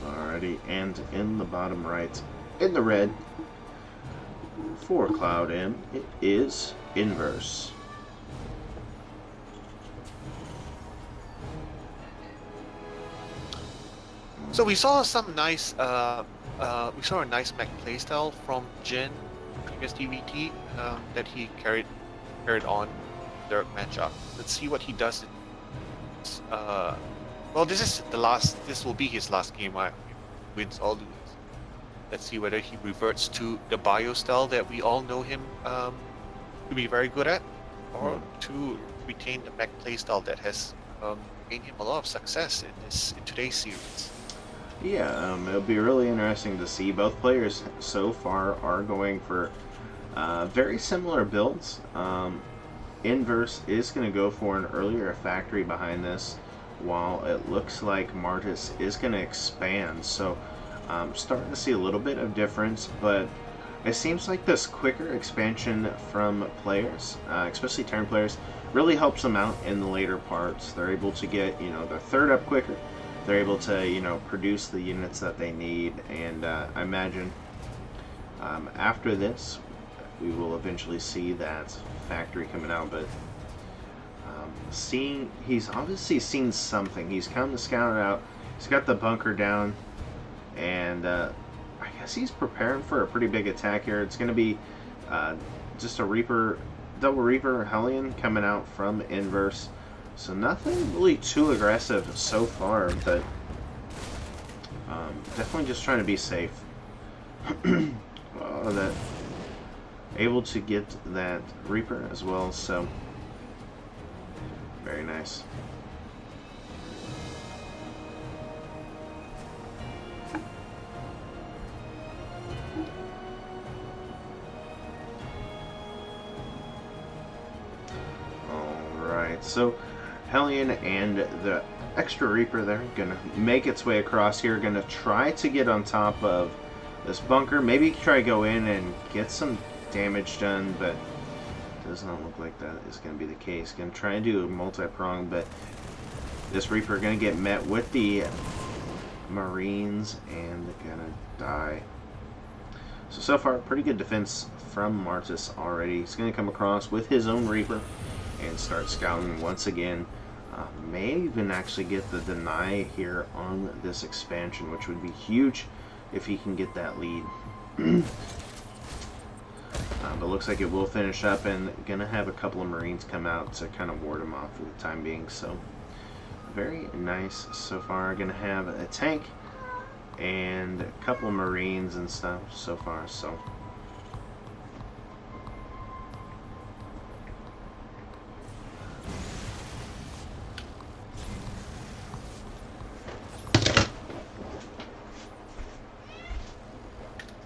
Alrighty, and in the bottom right, in the red, for cloudM, it is Inverse. So we saw some nice, we saw a nice mech playstyle from Jin, previous TVT, that he carried on their matchup. Let's see what he does. Well, this will be his last game. Wins or loses. Let's see whether he reverts to the bio style that we all know him to be very good at, or to retain the mech playstyle that has gained him a lot of success in today's series. Yeah, it'll be really interesting to see. Both players so far are going for very similar builds. Inverse is going to go for an earlier factory behind this, while it looks like Martis is going to expand. So starting to see a little bit of difference, but it seems like this quicker expansion from players, especially Terran players, really helps them out in the later parts. They're able to get, their third up quicker. They're able to, produce the units that they need, and I imagine after this, we will eventually see that factory coming out. But he's obviously seen something. He's come to scout it out. He's got the bunker down, and I guess he's preparing for a pretty big attack here. It's going to be just a Reaper, double Reaper Hellion coming out from Inverse. So nothing really too aggressive so far, but definitely just trying to be safe. that able to get that Reaper as well, so very nice. Alright, so Hellion and the extra Reaper there gonna make its way across here, gonna try to get on top of this bunker, maybe try to go in and get some damage done, but does not look like that is going to be the case. Going to try and do a multi-prong, but this Reaper going to get met with the Marines and going to die. So far, pretty good defense from Martis already. He's going to come across with his own Reaper and start scouting once again. May even actually get the deny here on this expansion, which would be huge if he can get that lead. But looks like it will finish up, and gonna have a couple of Marines come out to kind of ward him off for the time being. So very nice so far. Gonna have a tank and a couple of Marines and stuff so far. So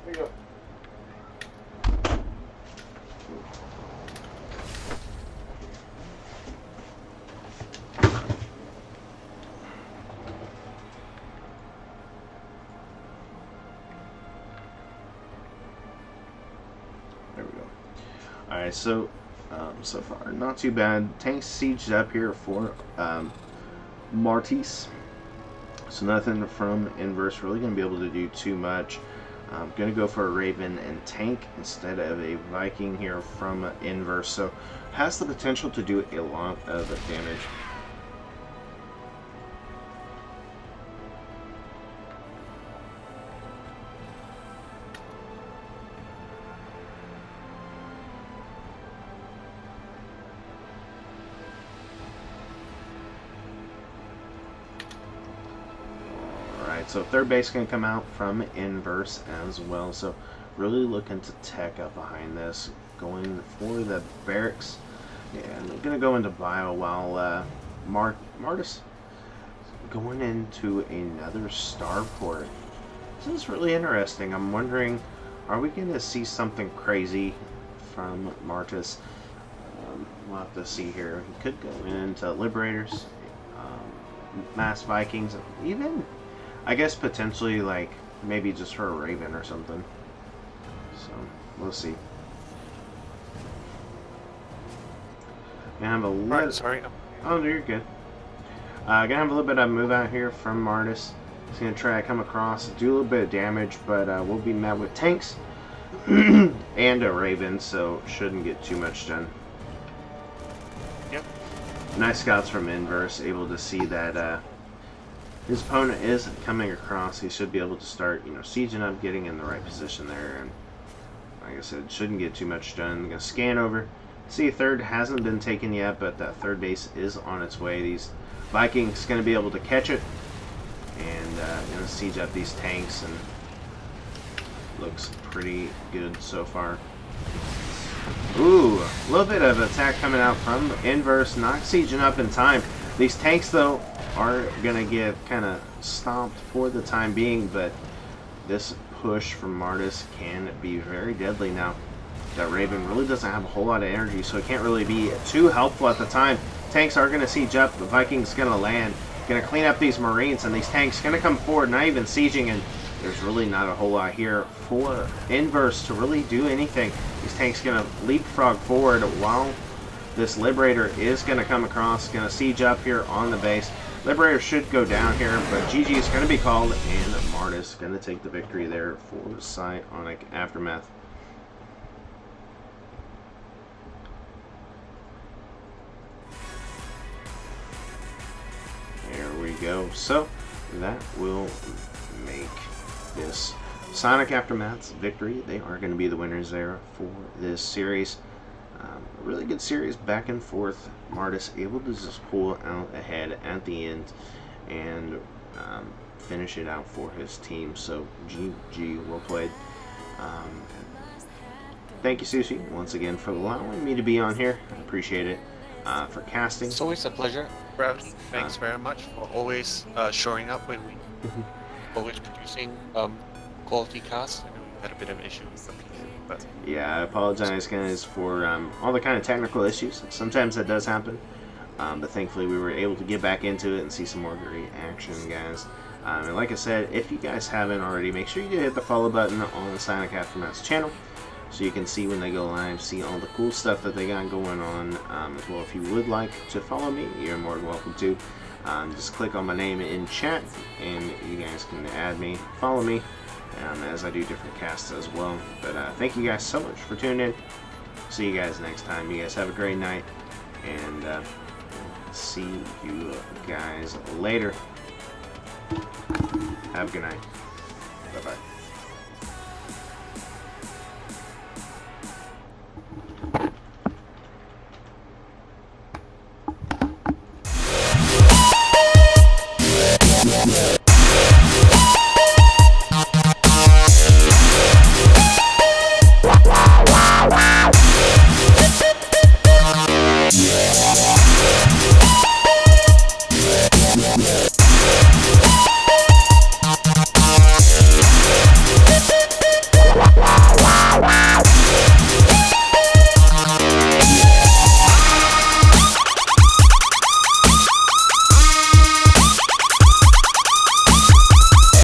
there you go. There we go. Alright, so so far not too bad. Tanks sieged up here for Martis. So nothing from Inverse really going to be able to do too much. I'm going to go for a Raven and tank instead of a Viking here from Inverse. So has the potential to do a lot of damage. So third base going to come out from Inverse as well. So really looking to tech up behind this. Going for the barracks. And I'm going to go into bio while Martis going into another starport. This is really interesting. I'm wondering, are we going to see something crazy from Martis? We'll have to see here. He could go into Liberators, Mass Vikings, even I guess potentially like maybe just for a Raven or something. So we'll see. Gonna have a little. Right, sorry. Oh, no, you're good. Gonna have a little bit of move out here from Martis. He's gonna try to come across, do a little bit of damage, but we'll be met with tanks and a Raven, so shouldn't get too much done. Yep. Nice scouts from Inverse, able to see that his opponent is coming across. He should be able to start, sieging up, getting in the right position there. And like I said, shouldn't get too much done. I'm going to scan over. See, third hasn't been taken yet, but that third base is on its way. These Vikings going to be able to catch it and going to siege up these tanks. And looks pretty good so far. Ooh, a little bit of attack coming out from Inverse, not sieging up in time. These tanks, though, are gonna get kind of stomped for the time being, but this push from Martis can be very deadly now. That Raven really doesn't have a whole lot of energy, so it can't really be too helpful at the time. Tanks are gonna siege up, the Vikings gonna land, gonna clean up these Marines, and these tanks gonna come forward, not even sieging, and there's really not a whole lot here for Inverse to really do anything. These tanks gonna leapfrog forward while this Liberator is gonna come across, gonna siege up here on the base. Liberator should go down here, but GG is going to be called, and Martis going to take the victory there for Psionic Aftermath. There we go. So that will make this Psionic Aftermath's victory. They are going to be the winners there for this series. A really good series, back and forth. Martis able to just pull out ahead at the end and finish it out for his team. So GG, well played. Thank you, Sushi, once again for allowing me to be on here. I appreciate it. For casting. It's always a pleasure, Bradley. Thanks very much for always showing up when we always producing quality casts. I know we had a bit of an issue with the PC, but Yeah, I apologize, guys, for all the kind of technical issues. Sometimes that does happen, but thankfully we were able to get back into it and see some more great action, guys. And like I said, if you guys haven't already, make sure you hit the follow button on the Psionic Aftermath's channel, so you can see when they go live, see all the cool stuff that they got going on. As well, if you would like to follow me, you're more than welcome to. Just click on my name in chat, and you guys can add me, follow me, as I do different casts as well. But thank you guys so much for tuning in. See you guys next time. You guys have a great night, and see you guys later. Have a good night.